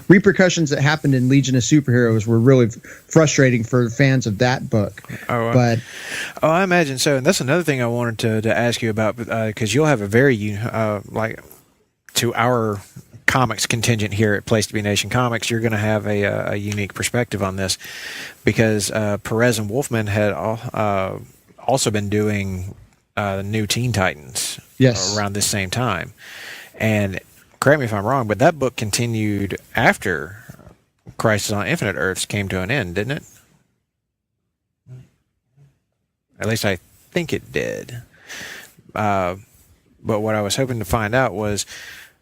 repercussions that happened in Legion of Superheroes were really frustrating for fans of that book. I imagine so. And that's another thing I wanted to ask you about, because you'll have a very to our comics contingent here at Place to Be Nation Comics, you're going to have a unique perspective on this, because Perez and Wolfman had also been doing New Teen Titans around this same time. And correct me if I'm wrong, but that book continued after Crisis on Infinite Earths came to an end, didn't it? At least I think it did. But what I was hoping to find out was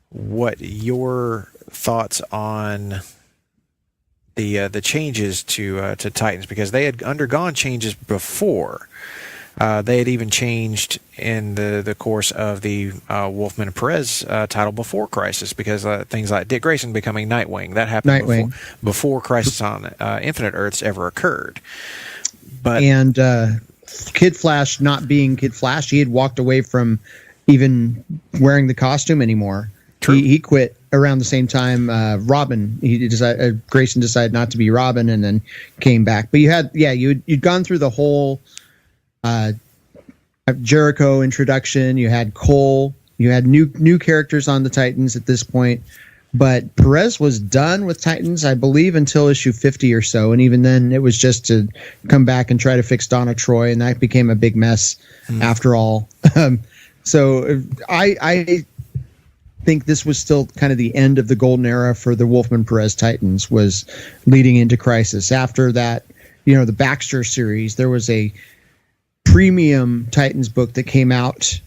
what your thoughts on the changes to Titans, because they had undergone changes before. They had even changed in the course of the Wolfman and Perez title before Crisis, because things like Dick Grayson becoming Nightwing, that happened before Crisis on Infinite Earths ever occurred. And Kid Flash not being Kid Flash, he had walked away from even wearing the costume anymore. He quit around the same time Robin. Grayson decided not to be Robin, and then came back. But you'd gone through the whole Jericho introduction. You had Cole. You had new characters on the Titans at this point. But Perez was done with Titans, I believe, until issue 50 or so. And even then, it was just to come back and try to fix Donna Troy, and that became a big mess after all. So I think this was still kind of the end of the golden era for the Wolfman Perez Titans, was leading into Crisis. After that, the Baxter series, there was a premium Titans book that came out,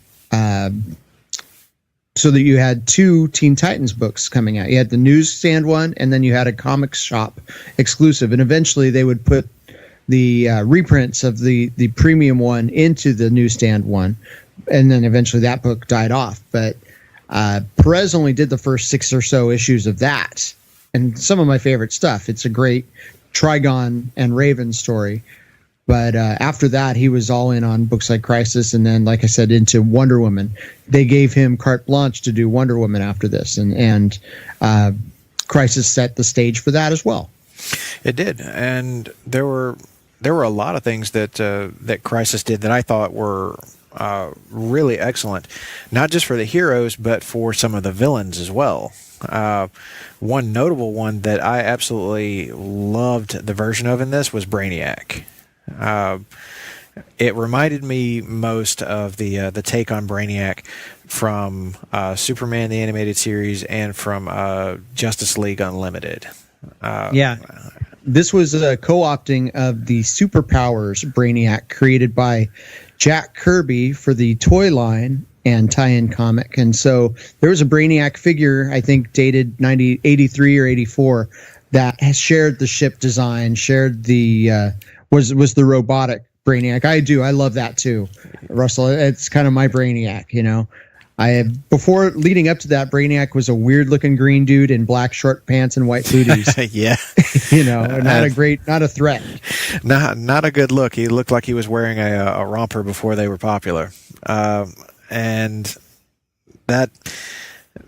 so that you had two Teen Titans books coming out. You had the newsstand one, and then you had a comic shop exclusive. And eventually they would put the reprints of the premium one into the newsstand one, and then eventually that book died off. But Perez only did the first 6 or so issues of that, and some of my favorite stuff. It's a great Trigon and Raven story. But after that, he was all in on books like Crisis, and then, like I said, into Wonder Woman. They gave him carte blanche to do Wonder Woman after this, and Crisis set the stage for that as well. It did, and there were a lot of things that Crisis did that I thought were really excellent, not just for the heroes, but for some of the villains as well. One notable one that I absolutely loved the version of in this was Brainiac. It reminded me most of the take on Brainiac from Superman the Animated Series and from Justice League Unlimited. This was a co-opting of the superpowers Brainiac created by Jack Kirby for the toy line and tie-in comic. And so there was a Brainiac figure, I think dated 83 or 84, that has shared the ship design, shared the was the robotic Brainiac. I love that too, Russell. It's kind of my Brainiac, you know. Before leading up to that, Brainiac was a weird looking green dude in black short pants and white booties. Yeah. You know, not a threat. Not a good look. He looked like he was wearing a romper before they were popular. And that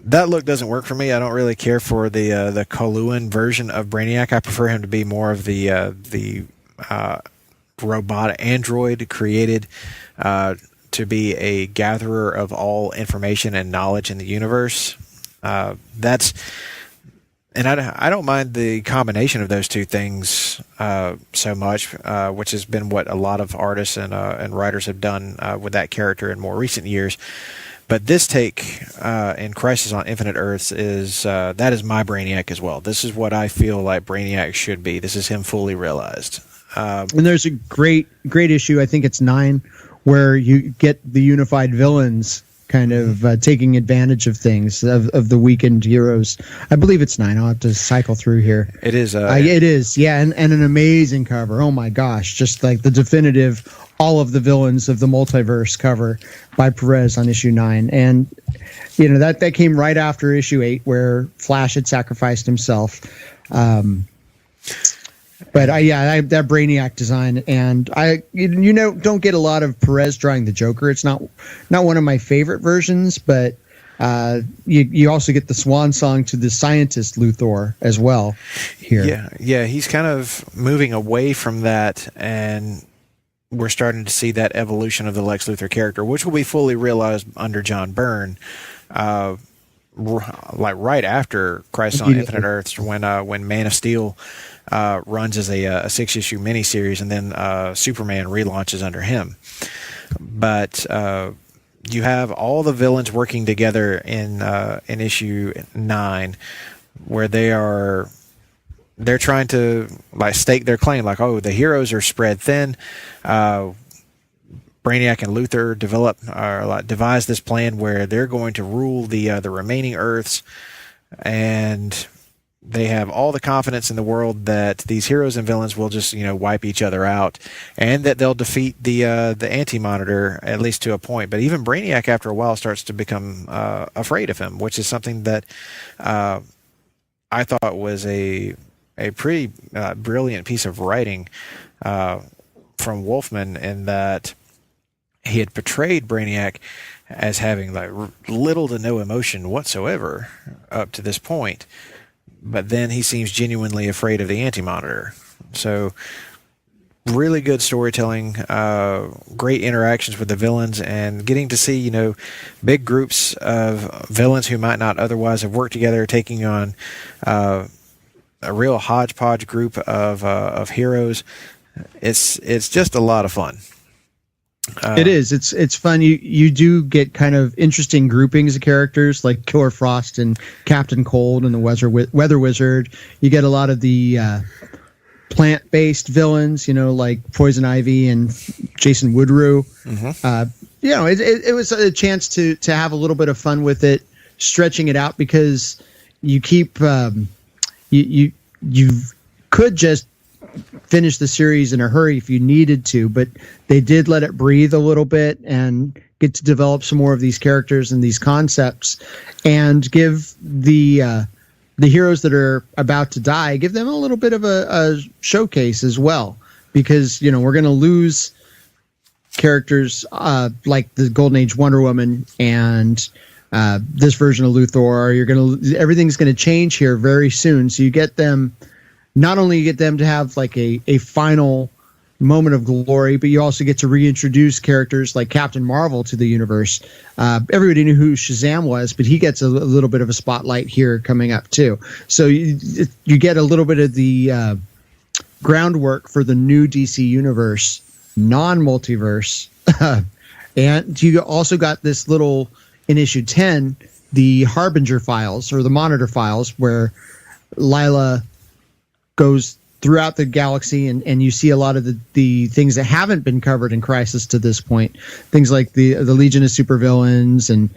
look doesn't work for me. I don't really care for the Koluan version of Brainiac. I prefer him to be more of the robotic android created to be a gatherer of all information and knowledge in the universe. I don't mind the combination of those two things so much, which has been what a lot of artists and writers have done with that character in more recent years. But this take in Crisis on Infinite Earths is that is my Brainiac as well. This is what I feel like Brainiac should be. This is him fully realized. And there's a great issue, I think it's 9, where you get the unified villains kind of taking advantage of things, of the weakened heroes. I believe it's 9. I'll have to cycle through here. It is. It is, yeah, and an amazing cover. Oh my gosh, just like the definitive, all of the villains of the multiverse cover by Perez on issue 9. And, you know, that came right after issue 8 where Flash had sacrificed himself. But that Brainiac design, and don't get a lot of Perez drawing the Joker. It's not one of my favorite versions, but you also get the swan song to the scientist Luthor as well here. Yeah, he's kind of moving away from that, and we're starting to see that evolution of the Lex Luthor character, which will be fully realized under John Byrne. Like right after Crisis on Infinite Earths, when Man of Steel runs as a 6-issue miniseries, and then Superman relaunches under him. But you have all the villains working together in issue 9, where they're trying to like stake their claim, like, oh, the heroes are spread thin. Brainiac and Luthor devise this plan where they're going to rule the remaining Earths, and they have all the confidence in the world that these heroes and villains will just wipe each other out, and that they'll defeat the Anti-Monitor, at least to a point. But even Brainiac, after a while, starts to become afraid of him, which is something that I thought was a pretty brilliant piece of writing from Wolfman, in that he had portrayed Brainiac as having like little to no emotion whatsoever up to this point, but then he seems genuinely afraid of the Anti-Monitor. So really good storytelling, great interactions with the villains, and getting to see big groups of villains who might not otherwise have worked together, taking on a real hodgepodge group of heroes. It's just a lot of fun. It is. It's fun. You do get kind of interesting groupings of characters like Killer Frost and Captain Cold and the Weather Wizard. You get a lot of the plant-based villains, like Poison Ivy and Jason Woodrue. Mm-hmm. It was a chance to have a little bit of fun with it, stretching it out, because you keep you could just finish the series in a hurry if you needed to, but they did let it breathe a little bit and get to develop some more of these characters and these concepts, and give the heroes that are about to die, give them a little bit of a showcase as well, because we're going to lose characters like the Golden Age Wonder Woman and this version of Luthor. Everything's gonna change here very soon. So you get them. Not only you get them to have like a final moment of glory, but you also get to reintroduce characters like Captain Marvel to the universe. Everybody knew who Shazam was, but he gets a little bit of a spotlight here coming up too. So you get a little bit of the groundwork for the new DC universe, non-multiverse. And you also got this little, in issue 10, the Harbinger files or the Monitor files, where Lila goes throughout the galaxy and you see a lot of the things that haven't been covered in Crisis to this point. Things like the Legion of Supervillains, and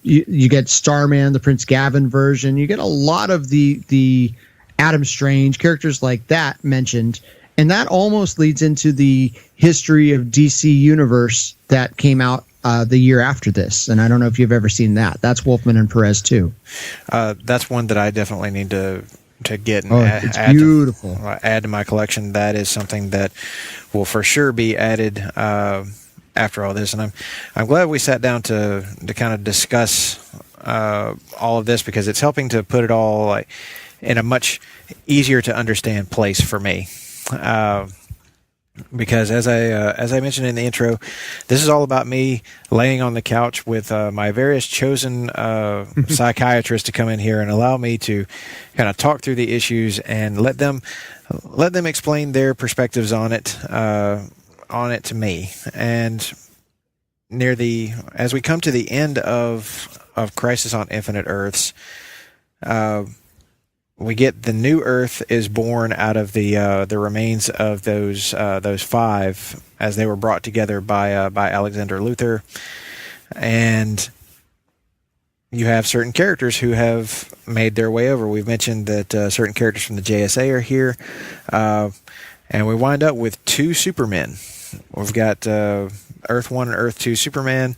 you get Starman, the Prince Gavin version. You get a lot of the Adam Strange characters like that mentioned, and that almost leads into the history of DC Universe that came out the year after this. And I don't know if you've ever seen that. That's Wolfman and Perez too. That's one that I definitely need to get and it's beautiful. Add to my collection. That is something that will for sure be added after all this. And I'm glad we sat down to kind of discuss all of this, because it's helping to put it all like in a much easier to understand place for me. Because as I mentioned in the intro, this is all about me laying on the couch with my various chosen psychiatrists to come in here and allow me to kind of talk through the issues and let them explain their perspectives on it to me. And as we come to the end of Crisis on Infinite Earths, we get the new Earth is born out of the remains of those five as they were brought together by Alexander Luthor, and you have certain characters who have made their way over. We've mentioned that certain characters from the JSA are here, and we wind up with two Supermen. We've got Earth 1 and Earth 2 Superman,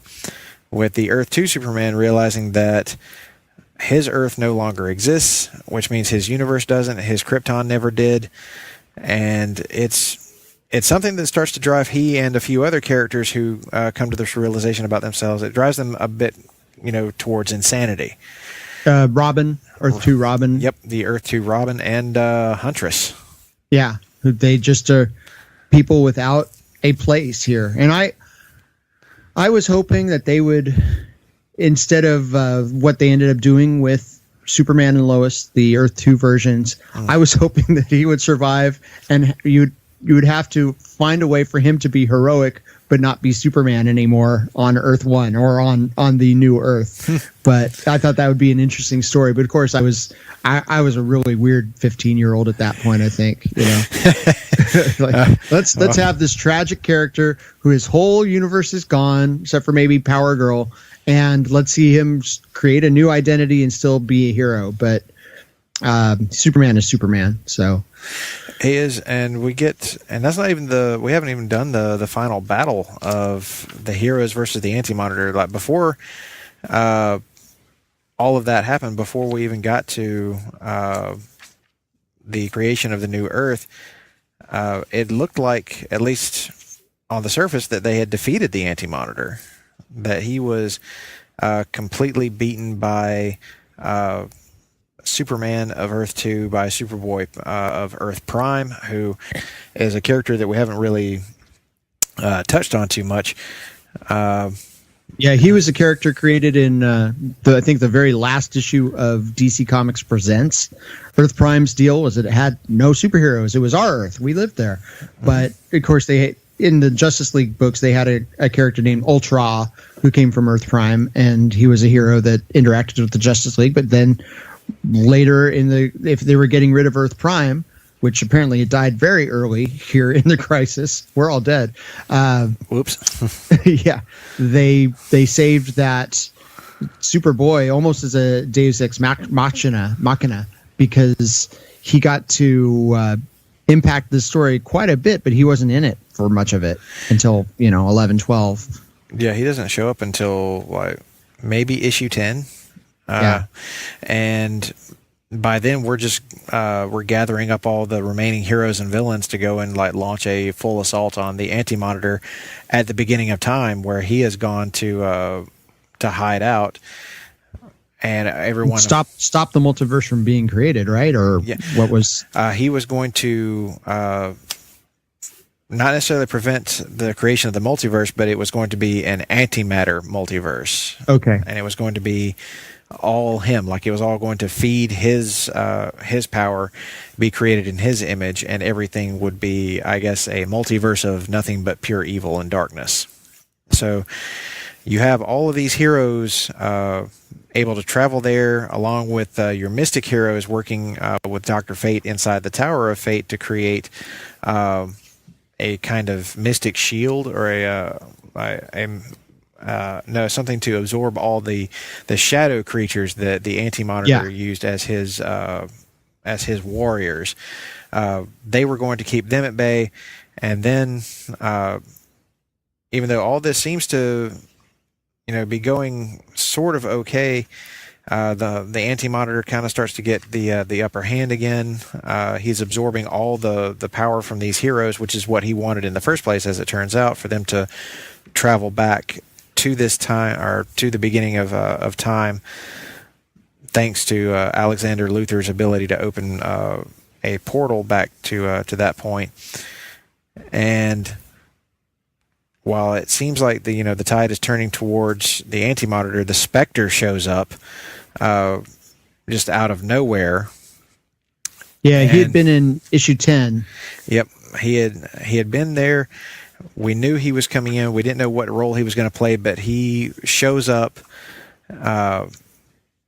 with the Earth 2 Superman realizing that his Earth no longer exists, which means his universe doesn't. His Krypton never did, and it's something that starts to drive he and a few other characters who come to this realization about themselves. It drives them a bit, towards insanity. Robin, Earth 2 Robin. Yep, the Earth 2 Robin and Huntress. Yeah, they just are people without a place here, and I was hoping that they would, instead of what they ended up doing with Superman and Lois, the Earth 2 versions, I was hoping that he would survive, and you would have to find a way for him to be heroic but not be Superman anymore on Earth 1 or on the new Earth. But I thought that would be an interesting story. But of course, I was a really weird 15-year-old at that point, I think. Let's have this tragic character who his whole universe is gone, except for maybe Power Girl, and let's see him create a new identity and still be a hero. But Superman is Superman, so he is, and that's not even we haven't even done the final battle of the heroes versus the Anti-Monitor. Like before all of that happened, before we even got to the creation of the new Earth, it looked like, at least on the surface, that they had defeated the Anti-Monitor. That he was completely beaten by Superman of Earth 2, by Superboy of Earth Prime, who is a character that we haven't really touched on too much. Yeah, he was a character created in I think the very last issue of DC Comics Presents. Earth Prime's deal was that it had no superheroes. It was our Earth. We lived there. But of course, in the Justice League books, they had a character named Ultra who came from Earth Prime, and he was a hero that interacted with the Justice League. But then later if they were getting rid of Earth Prime, which apparently it died very early here in the Crisis, we're all dead. Whoops. Yeah, they saved that Superboy almost as a Deus Ex Machina, because he got to impact the story quite a bit, but he wasn't in it for much of it until 11, 12. Yeah, he doesn't show up until maybe issue 10. Yeah. And by then we're gathering up all the remaining heroes and villains to go and launch a full assault on the Anti-Monitor at the beginning of time, where he has gone to hide out. And everyone stop the multiverse from being created, right? Or what was he was going to not necessarily prevent the creation of the multiverse, but it was going to be an antimatter multiverse. Okay. And it was going to be all him, like it was all going to feed his power, be created in his image, and everything would be, I guess, a multiverse of nothing but pure evil and darkness. So you have all of these heroes able to travel there, along with your mystic heroes working with Dr. Fate inside the Tower of Fate to create a kind of mystic shield, or something to absorb all the shadow creatures that the Anti-Monitor used as his warriors. They were going to keep them at bay, and then even though all this seems to be going sort of okay, the Anti-Monitor kind of starts to get the upper hand again. He's absorbing all the power from these heroes, which is what he wanted in the first place, as it turns out, for them to travel back to this time, or to the beginning of time, thanks to Alexander Luthor's ability to open a portal back to that point. And while it seems like the tide is turning towards the Anti-Monitor, the Spectre shows up just out of nowhere. Yeah, he had been in issue 10. Yep, he had been there. We knew he was coming in. We didn't know what role he was going to play, but he shows up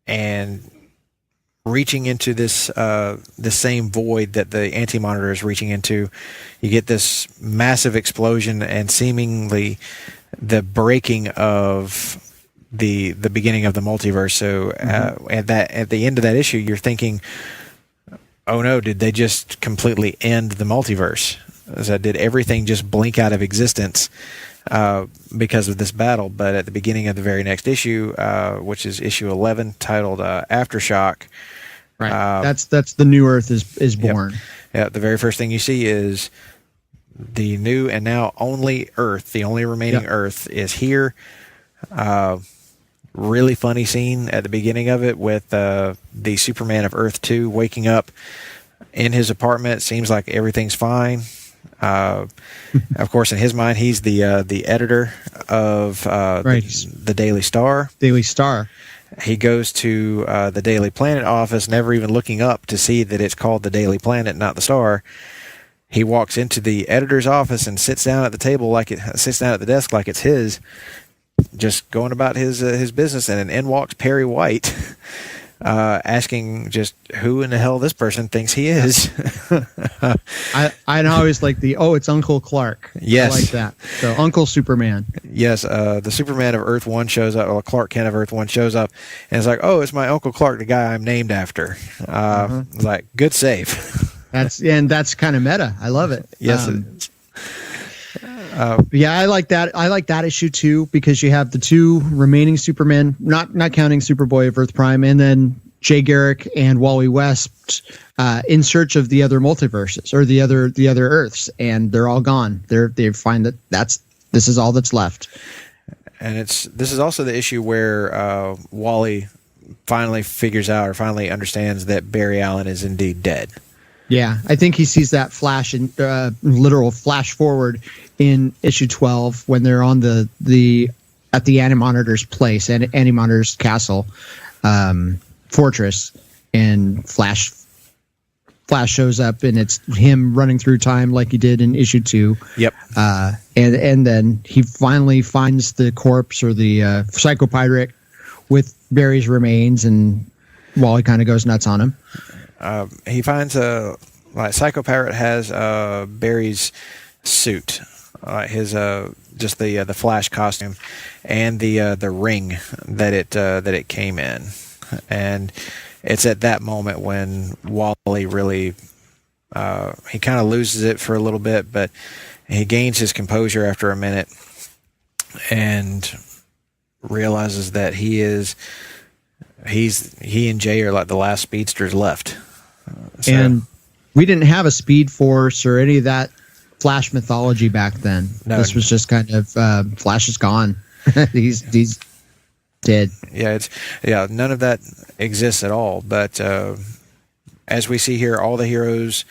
and reaching into this the same void that the Anti-Monitor is reaching into. You get this massive explosion and seemingly the breaking of the beginning of the multiverse. So at the end of that issue, you're thinking, oh no, did they just completely end the multiverse? So did everything just blink out of existence because of this battle? But at the beginning of the very next issue, which is issue 11, titled Aftershock, right? That's the new Earth is born. Yeah, the very first thing you see is the new and now only Earth, the only remaining Earth, is here. Really funny scene at the beginning of it with the Superman of Earth 2 waking up in his apartment. Seems like everything's fine. Of course, in his mind, he's the editor of the Daily Star. Daily Star. He goes to the Daily Planet office, never even looking up to see that it's called the Daily Planet, not the Star. He walks into the editor's office and sits down at the table sits down at the desk like it's his, just going about his business. And in walks Perry White, asking just who in the hell this person thinks he is. I always like it's Uncle Clark. Yes. I like that. So Uncle Superman. Yes, the Superman of Earth 1 shows up, or Clark Kent of Earth 1 shows up, and it's like, oh, it's my Uncle Clark, the guy I'm named after. Like, good save. That's kind of meta. I love it. Yes. Yeah, I like that. I like that issue too, because you have the two remaining Supermen, not counting Superboy of Earth Prime, and then Jay Garrick and Wally West in search of the other multiverses, or the other Earths, and they're all gone. They find that this is all that's left. And this is also the issue where Wally finally figures out, or finally understands, that Barry Allen is indeed dead. Yeah, I think he sees that flash in literal flash forward in issue 12 when they're on at the Anti-Monitor's place, and Anti-Monitor's castle, fortress, and Flash shows up, and it's him running through time like he did in issue 2. Yep. And then he finally finds the corpse, or the psychopirate, with Barry's remains, and Wally kind of goes nuts on him. He finds Psychopirate has Barry's suit, his just the Flash costume, and the ring that it came in, and it's at that moment when Wally really he kind of loses it for a little bit, but he gains his composure after a minute and realizes that he and Jay are like the last speedsters left. And we didn't have a Speed Force or any of that Flash mythology back then. No, this was just kind of Flash is gone. he's did. None of that exists at all. But as we see here, all the heroes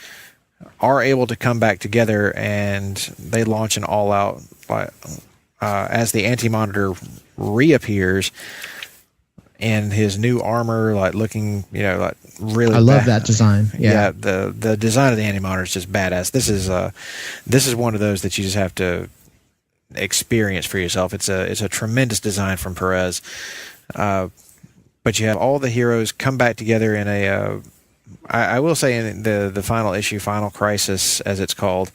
are able to come back together, and they launch an all-out as the Anti-Monitor reappears in his new armor, like looking, like really. I love that design. Yeah, the design of the Anti-Monitor is just badass. This is one of those that you just have to experience for yourself. It's a tremendous design from Perez. But you have all the heroes come back together in a. I will say in the final issue, Final Crisis, as it's called,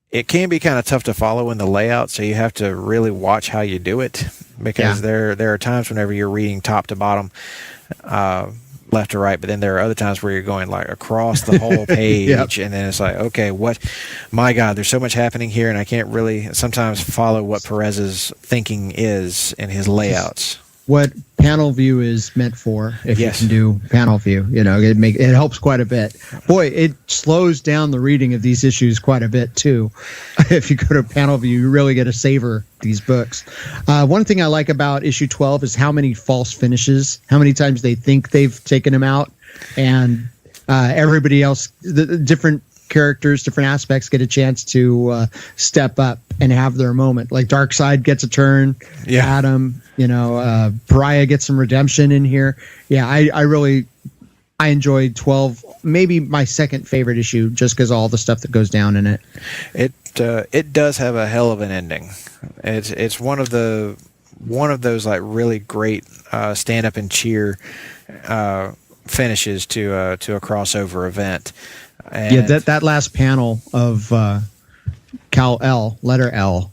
it can be kind of tough to follow in the layout, so you have to really watch how you do it, because there are times whenever you're reading top to bottom, left to right, but then there are other times where you're going like across the whole page, and then it's like, okay, my God, there's so much happening here, and I can't really sometimes follow what Perez's thinking is in his layouts. What panel view is meant for, if you can do panel view, it helps quite a bit. Boy, it slows down the reading of these issues quite a bit too. If you go to panel view, you really get to savor these books. One thing I like about issue 12 is how many false finishes, how many times they think they've taken him out, and everybody else, the different characters, different aspects get a chance to step up and have their moment. Like Darkseid gets a turn. Yeah. Adam, Pariah gets some redemption in here. Yeah, I enjoyed 12, maybe my second favorite issue, just because all the stuff that goes down in it. It does have a hell of an ending. It's one of those like really great stand up and cheer finishes to a crossover event. And that last panel of letter L,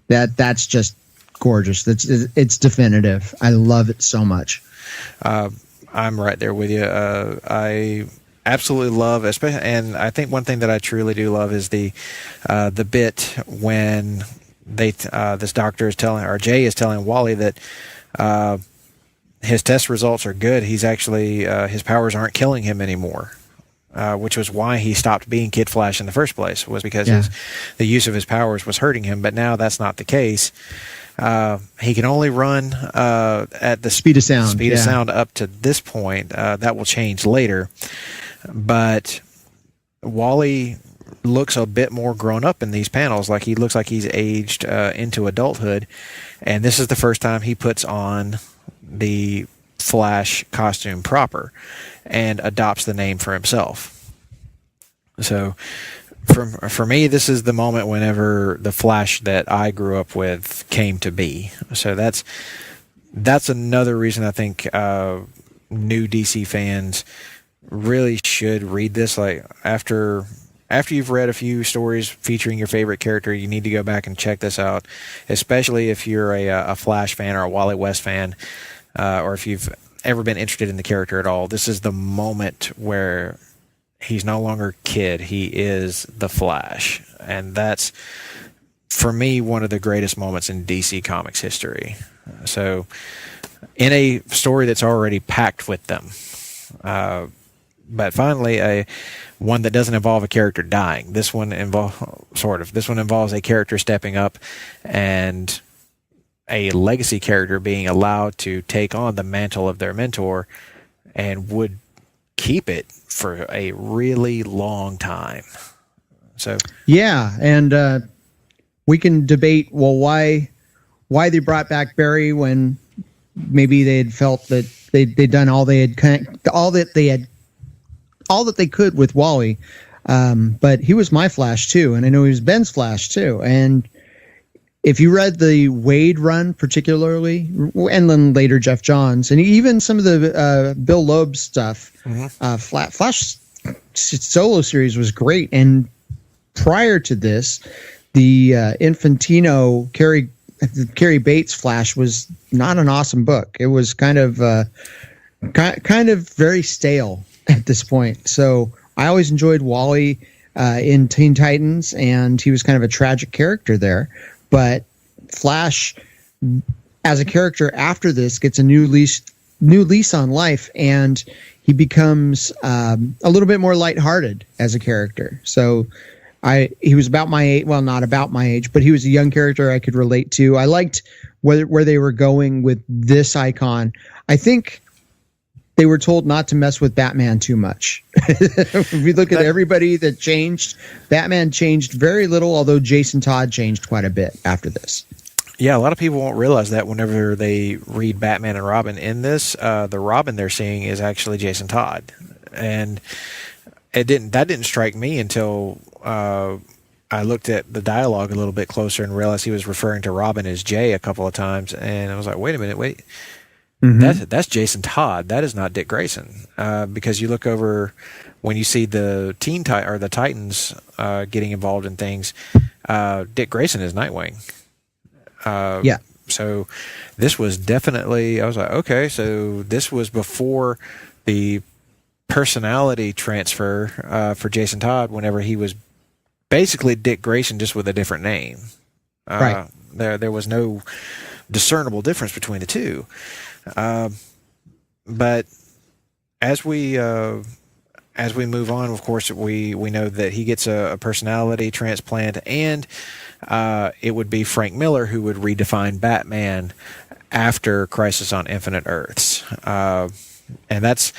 that's just gorgeous. It's definitive. I love it so much. I'm right there with you. I absolutely love, especially, and I think one thing that I truly do love is the bit when this doctor is telling, or Jay is telling Wally that his test results are good. He's actually his powers aren't killing him anymore. Which was why he stopped being Kid Flash in the first place, was because the use of his powers was hurting him. But now that's not the case. He can only run at the speed of sound. Speed of sound up to this point. That will change later. But Wally looks a bit more grown up in these panels. Like he looks like he's aged into adulthood. And this is the first time he puts on the Flash costume proper and adopts the name for himself. So for me, this is the moment whenever the Flash that I grew up with came to be. So that's another reason I think new DC fans really should read this. Like after you've read a few stories featuring your favorite character, you need to go back and check this out, especially if you're a Flash fan or a Wally West fan, or if you've ever been interested in the character at all. This is the moment where he's no longer Kid, he is the Flash. And that's, for me, one of the greatest moments in DC Comics history. So, in a story that's already packed with them. But finally, one that doesn't involve a character dying. This one involves a character stepping up and a legacy character being allowed to take on the mantle of their mentor and would keep it for a really long time. So and we can debate why they brought back Barry when maybe they had felt that they'd done all they could with Wally, but he was my Flash too, and I know he was Ben's Flash too. And if you read the Wade run particularly, and then later Jeff Johns, and even some of the Bill Loeb stuff, Flash solo series was great. And prior to this, the Infantino Carrie Bates Flash was not an awesome book. It was kind of very stale at this point. So I always enjoyed Wally in Teen Titans, and he was kind of a tragic character there. But Flash, as a character after this, gets a new lease on life, and he becomes a little bit more lighthearted as a character. So He was about my age. Well, not about my age, but he was a young character I could relate to. I liked where they were going with this icon. I think they were told not to mess with Batman too much. If we look at everybody that changed, Batman changed very little, although Jason Todd changed quite a bit after this. Yeah, a lot of people won't realize that whenever they read Batman and Robin in this, the Robin they're seeing is actually Jason Todd, and that didn't strike me until I looked at the dialogue a little bit closer and realized he was referring to Robin as Jay a couple of times, and I was like, wait a minute, that's Jason Todd. That is not Dick Grayson, because you look over when you see the the Titans getting involved in things. Dick Grayson is Nightwing. So this was definitely, I was like, okay, so this was before the personality transfer for Jason Todd, whenever he was basically Dick Grayson, just with a different name. Right. There was no discernible difference between the two. But as we move on, of course, we know that he gets a personality transplant, and it would be Frank Miller who would redefine Batman after Crisis on Infinite Earths. And that's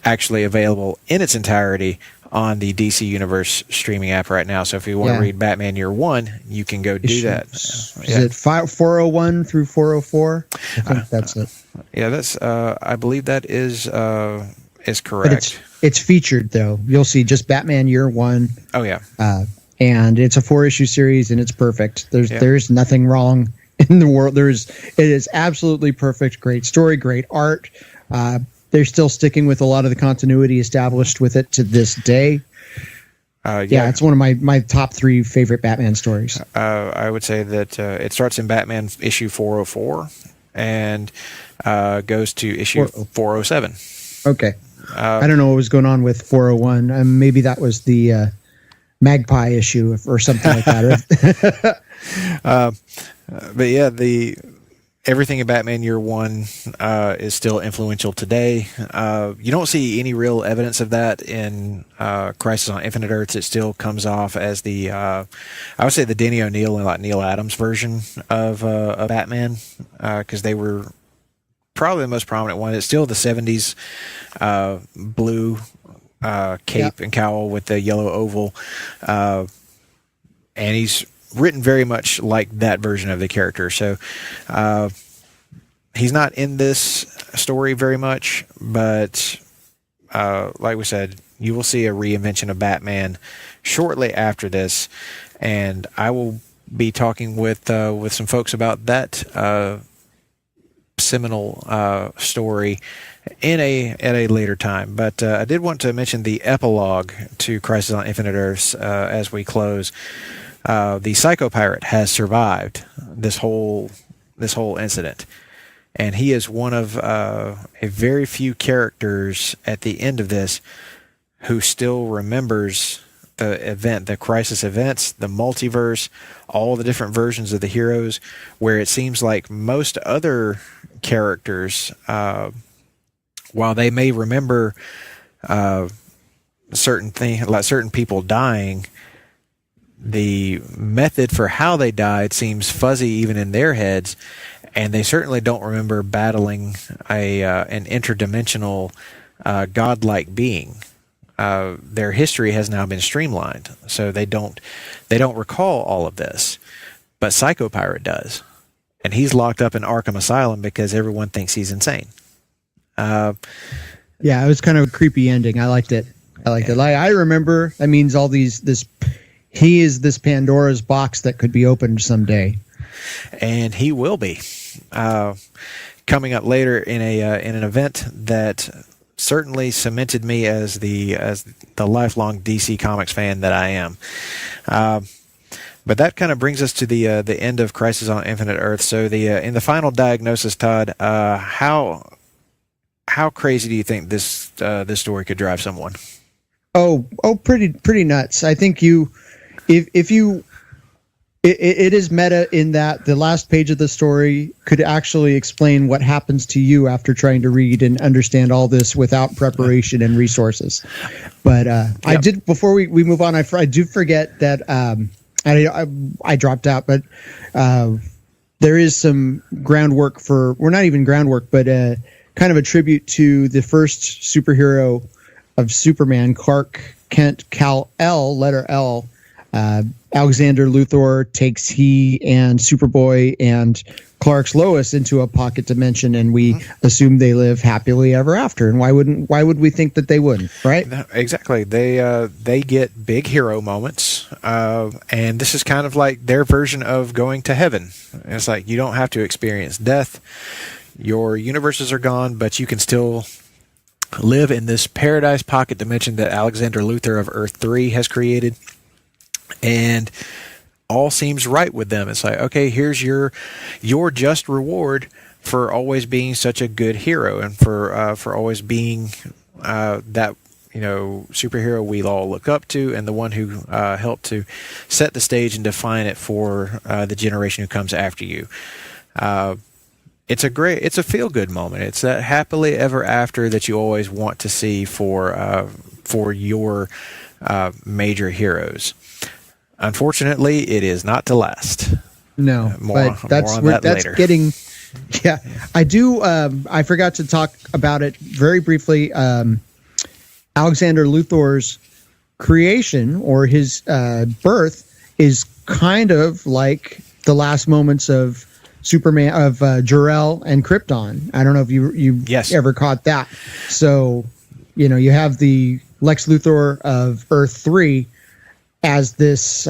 actually available in its entirety on the DC Universe streaming app right now. So if you want to read Batman Year One, you can go do that. Is it 401 through 404? I think that's it. Yeah, that's. I believe that is correct. But it's featured though. You'll see just Batman Year One. Oh yeah. And it's a 4-issue series, and it's perfect. There's nothing wrong in the world. It is absolutely perfect. Great story, great art. They're still sticking with a lot of the continuity established with it to this day. It's one of my top 3 favorite Batman stories. I would say that it starts in Batman issue 404 and goes to issue 407. Okay. I don't know what was going on with 401. Maybe that was the Magpie issue or something like that. But yeah, everything in Batman Year One is still influential today. You don't see any real evidence of that in Crisis on Infinite Earths. It still comes off as I would say the Denny O'Neil and Neil Adams version of Batman, because they were probably the most prominent one. It's still the 70s blue cape and cowl with the yellow oval, and he's written very much like that version of the character. So he's not in this story very much, but like we said, you will see a reinvention of Batman shortly after this, and I will be talking with some folks about that seminal story at a later time. But I did want to mention the epilogue to Crisis on Infinite Earths as we close. The Psycho Pirate has survived this whole incident, and he is one of a very few characters at the end of this who still remembers the event, the Crisis events, the multiverse, all the different versions of the heroes, where it seems like most other characters, while they may remember certain things, like certain people dying, the method for how they died seems fuzzy even in their heads, and they certainly don't remember battling an interdimensional godlike being. Their history has now been streamlined, so they don't recall all of this. But Psycho Pirate does, and he's locked up in Arkham Asylum because everyone thinks he's insane. It was kind of a creepy ending. I liked it. Like I remember, that means all he is this Pandora's box that could be opened someday, and he will be coming up later in an event that certainly cemented me as the lifelong DC Comics fan that I am. But that kind of brings us to the end of Crisis on Infinite Earth. So in the final diagnosis, Todd, how crazy do you think this story could drive someone? Oh, pretty nuts. I think if you It is meta in that the last page of the story could actually explain what happens to you after trying to read and understand all this without preparation and resources. But I did, before we move on, I do forget that I dropped out, but there is some groundwork well, not even groundwork, but kind of a tribute to the first superhero of Superman, Clark Kent, Kal-El, letter L. Alexander Luthor takes he and Superboy and Clark's Lois into a pocket dimension, and we assume they live happily ever after. And why would we think that they wouldn't, right? Exactly. They get big hero moments, and this is kind of like their version of going to heaven. It's like you don't have to experience death. Your universes are gone, but you can still live in this paradise pocket dimension that Alexander Luthor of Earth 3 has created. And all seems right with them. It's like, okay, here's your just reward for always being such a good hero, and for always being that superhero we all look up to, and the one who helped to set the stage and define it for the generation who comes after you. It's a feel good moment. It's that happily ever after that you always want to see for your major heroes. Unfortunately, it is not to last. No, but that's later. Getting. Yeah, I do. I forgot to talk about it very briefly. Alexander Luthor's creation, or his birth, is kind of like the last moments of Superman, of Jor-El and Krypton. I don't know if you ever caught that. So, you have the Lex Luthor of Earth 3 as this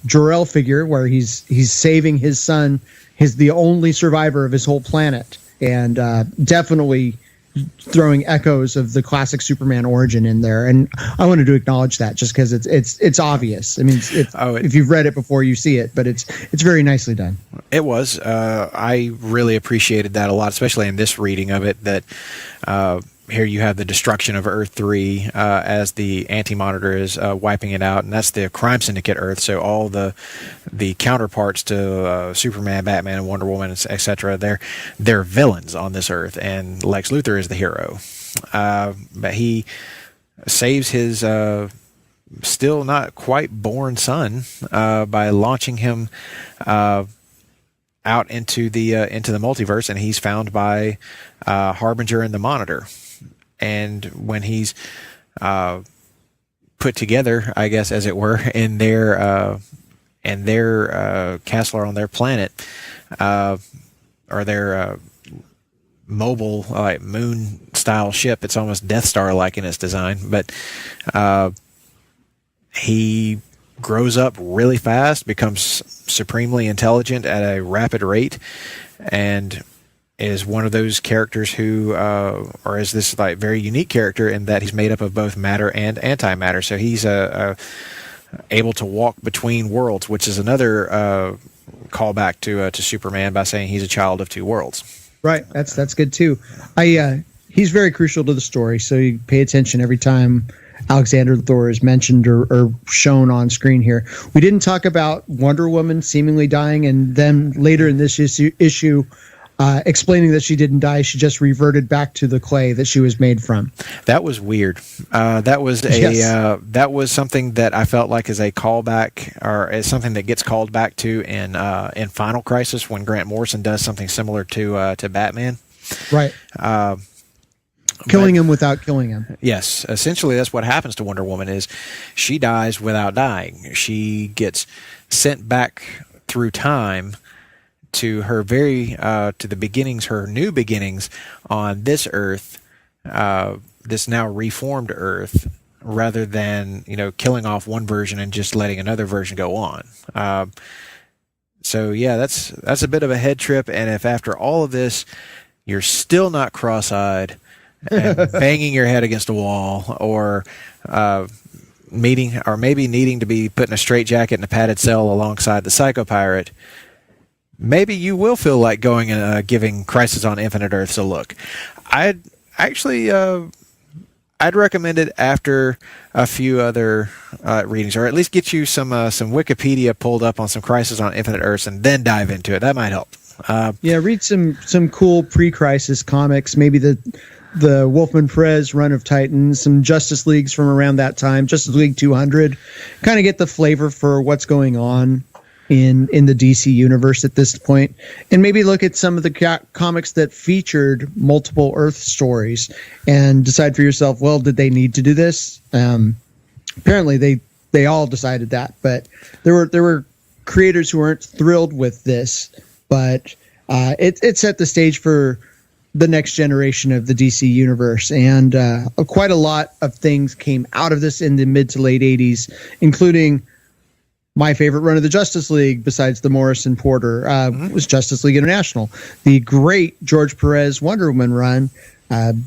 Jor-El figure, where he's saving his son. He's the only survivor of his whole planet, and definitely throwing echoes of the classic Superman origin in there. And I wanted to acknowledge that just because it's obvious. I mean, if you've read it before, you see it, but it's very nicely done. It was. I really appreciated that a lot, especially in this reading of it. That here you have the destruction of Earth 3 as the Anti-Monitor is wiping it out, and that's the Crime Syndicate Earth. So all the counterparts to Superman, Batman, and Wonder Woman, etc. They're villains on this Earth, and Lex Luthor is the hero. But he saves his still not quite born son by launching him out into the multiverse, and he's found by Harbinger and the Monitor. And when he's put together, I guess, as it were, in their castle or on their planet, or their mobile, like moon style ship, it's almost Death Star like in its design, but he grows up really fast, becomes supremely intelligent at a rapid rate, and is one of those characters who, or is this like very unique character in that he's made up of both matter and antimatter. So he's able to walk between worlds, which is another callback to Superman by saying he's a child of two worlds. Right. That's good too. He's very crucial to the story. So you pay attention every time Alexander Luthor is mentioned or shown on screen here. We didn't talk about Wonder Woman seemingly dying, and then later in this issue explaining that she didn't die, she just reverted back to the clay that she was made from. That was weird. That was something that I felt like is a callback, or is something that gets called back to in Final Crisis when Grant Morrison does something similar to Batman. Right. Killing him without killing him. Yes, essentially that's what happens to Wonder Woman. Is she dies without dying. She gets sent back through time to her to the beginnings, her new beginnings on this Earth, this now reformed Earth, rather than killing off one version and just letting another version go on. So yeah, that's a bit of a head trip. And if after all of this you're still not cross-eyed and banging your head against a wall, or maybe needing to be put in a straitjacket in a padded cell alongside the Psycho Pirate, maybe you will feel like going and giving Crisis on Infinite Earths a look. I I'd recommend it after a few other readings, or at least get you some Wikipedia pulled up on some Crisis on Infinite Earths, and then dive into it. That might help. Read some cool pre-Crisis comics, maybe the Wolfman Perez run of Titans, some Justice Leagues from around that time, Justice League 200, kind of get the flavor for what's going on in the DC universe at this point, and maybe look at some of the comics that featured multiple Earth stories and decide for yourself, well, did they need to do this? Apparently they all decided that, but there were creators who weren't thrilled with this, but it set the stage for the next generation of the DC universe, and quite a lot of things came out of this in the mid to late 80s, including my favorite run of the Justice League, besides the Morrison Porter, was Justice League International. The great George Perez Wonder Woman run,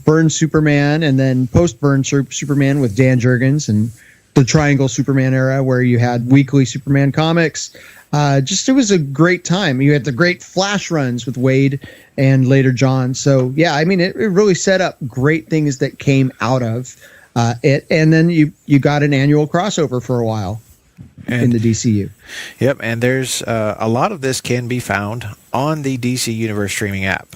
Burn Superman, and then post-Burn Superman with Dan Jurgens, and the Triangle Superman era, where you had weekly Superman comics. It was a great time. You had the great Flash runs with Wade and later John. So, yeah, I mean, it really set up great things that came out of it. And then you got an annual crossover for a while in the DCU. Yep, and there's a lot of this can be found on the DC Universe streaming app,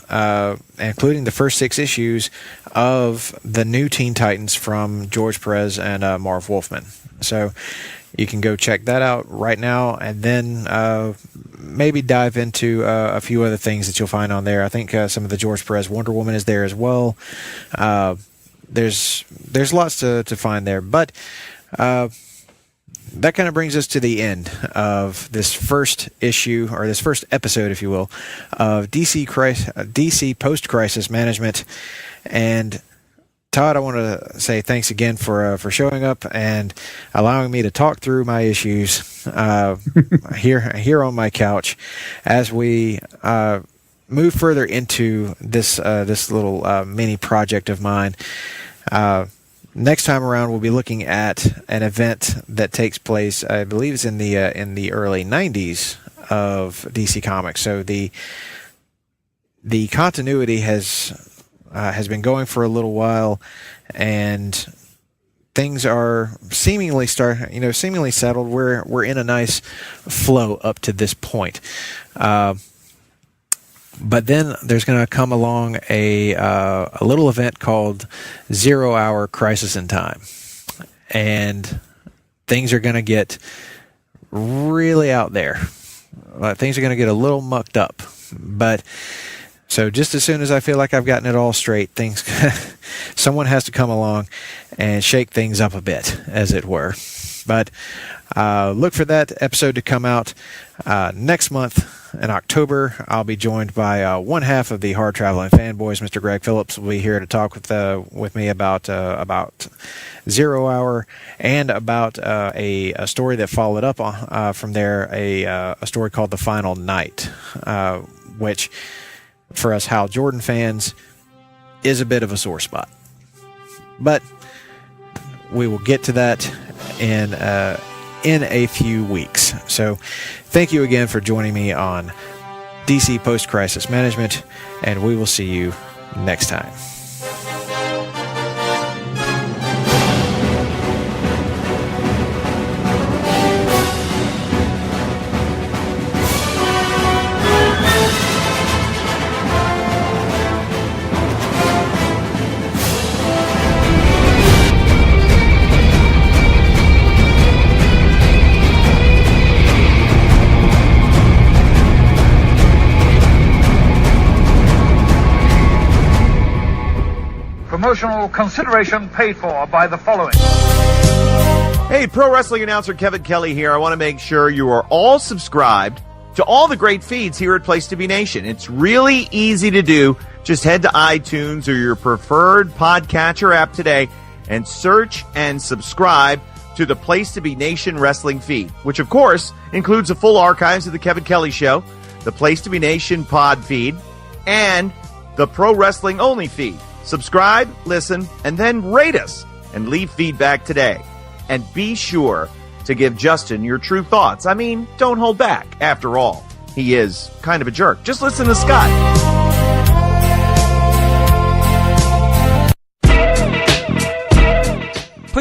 including the first 6 issues of the new Teen Titans from George Perez and Marv Wolfman. So you can go check that out right now, and then maybe dive into a few other things that you'll find on there. I think some of the George Perez Wonder Woman is there as well. There's lots to find there, but that kind of brings us to the end of this first issue, or this first episode, if you will, of DC Post-Crisis Management. And Todd, I want to say thanks again for showing up and allowing me to talk through my issues here on my couch as we move further into this little mini project of mine. Next time around, we'll be looking at an event that takes place, I believe, it's in the early '90s of DC Comics. So the continuity has been going for a little while, and things are seemingly settled. We're in a nice flow up to this point. But then there's going to come along a little event called 0 Hour Crisis in Time. And things are going to get really out there. Things are going to get a little mucked up. But so just as soon as I feel like I've gotten it all straight, someone has to come along and shake things up a bit, as it were. But look for that episode to come out next month. In October, I'll be joined by one half of the Hard Traveling Fanboys. Mr. Greg Phillips will be here to talk with me about 0 Hour and about a story that followed up from there, a story called The Final Night, which for us Hal Jordan fans is a bit of a sore spot. But we will get to that in a few weeks. So thank you again for joining me on DC Post-Crisis Management, and we will see you next time. Promotional consideration paid for by the following. Hey, pro wrestling announcer Kevin Kelly here. I want to make sure you are all subscribed to all the great feeds here at Place to Be Nation. It's really easy to do. Just head to iTunes or your preferred podcatcher app today and search and subscribe to the Place to Be Nation wrestling feed, which of course includes the full archives of the Kevin Kelly Show, the Place to Be Nation pod feed, and the Pro Wrestling Only feed. Subscribe, listen, and then rate us and leave feedback today. And be sure to give Justin your true thoughts. I mean, don't hold back. After all, he is kind of a jerk. Just listen to Scott.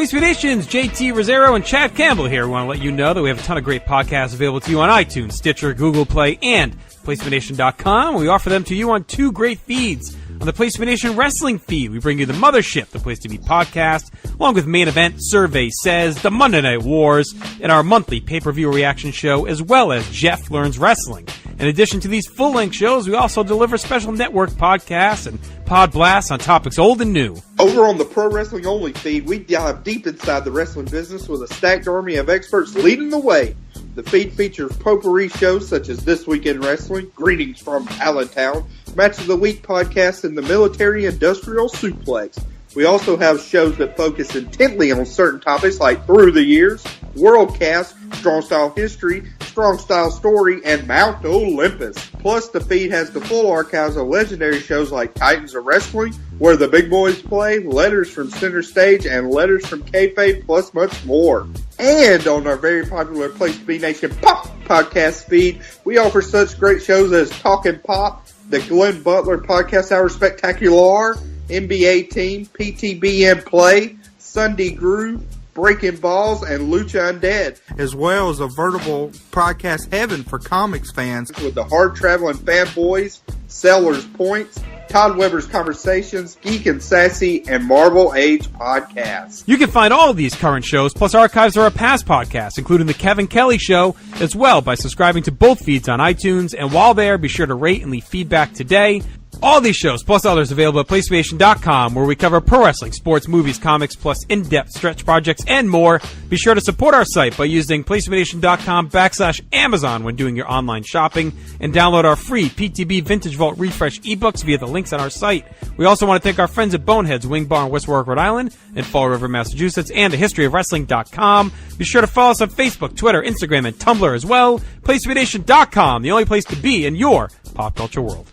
Place to Be Nation's JT Rosero and Chad Campbell here. We want to let you know that we have a ton of great podcasts available to you on iTunes, Stitcher, Google Play, and PlaceToBeNation.com. We offer them to you on two great feeds. On the Place to Be Nation Wrestling feed, we bring you the Mothership, the Place to Be podcast, along with Main Event, Survey Says, the Monday Night Wars, and our monthly pay-per-view reaction show, as well as Jeff Learns Wrestling. In addition to these full-length shows, we also deliver special network podcasts and pod blasts on topics old and new. Over on the Pro Wrestling Only feed, we dive deep inside the wrestling business with a stacked army of experts leading the way. The feed features potpourri shows such as This Week in Wrestling, Greetings from Allentown, Match of the Week podcast, and the Military Industrial Suplex. We also have shows that focus intently on certain topics like Through the Years, Worldcast, Strong Style History, Strong Style Story, and Mount Olympus. Plus, the feed has the full archives of legendary shows like Titans of Wrestling, Where the Big Boys Play, Letters from Center Stage, and Letters from Kayfabe, plus much more. And on our very popular Place to Be Nation Pop podcast feed, we offer such great shows as Talkin' Pop, the Glenn Butler Podcast Hour Spectacular, NBA Team, PTBN Play, Sunday Groove, Breaking Balls, and Lucha Undead, as well as a veritable podcast heaven for comics fans with the hard-traveling fanboys, Sellers Points, Todd Weber's Conversations, Geek and Sassy, and Marvel Age Podcasts. You can find all of these current shows, plus archives of our past podcasts, including The Kevin Kelly Show, as well by subscribing to both feeds on iTunes. And while there, be sure to rate and leave feedback today. All these shows, plus others, available at PlaceToBeNation.com, where we cover pro wrestling, sports, movies, comics, plus in-depth stretch projects, and more. Be sure to support our site by using PlaceToBeNation.com/Amazon when doing your online shopping, and download our free PTB Vintage Vault Refresh ebooks via the links on our site. We also want to thank our friends at Boneheads Wing Bar in West Warwick, Rhode Island, and Fall River, Massachusetts, and thehistoryofwrestling.com. Be sure to follow us on Facebook, Twitter, Instagram, and Tumblr as well. PlaceToBeNation.com, the only place to be in your pop culture world.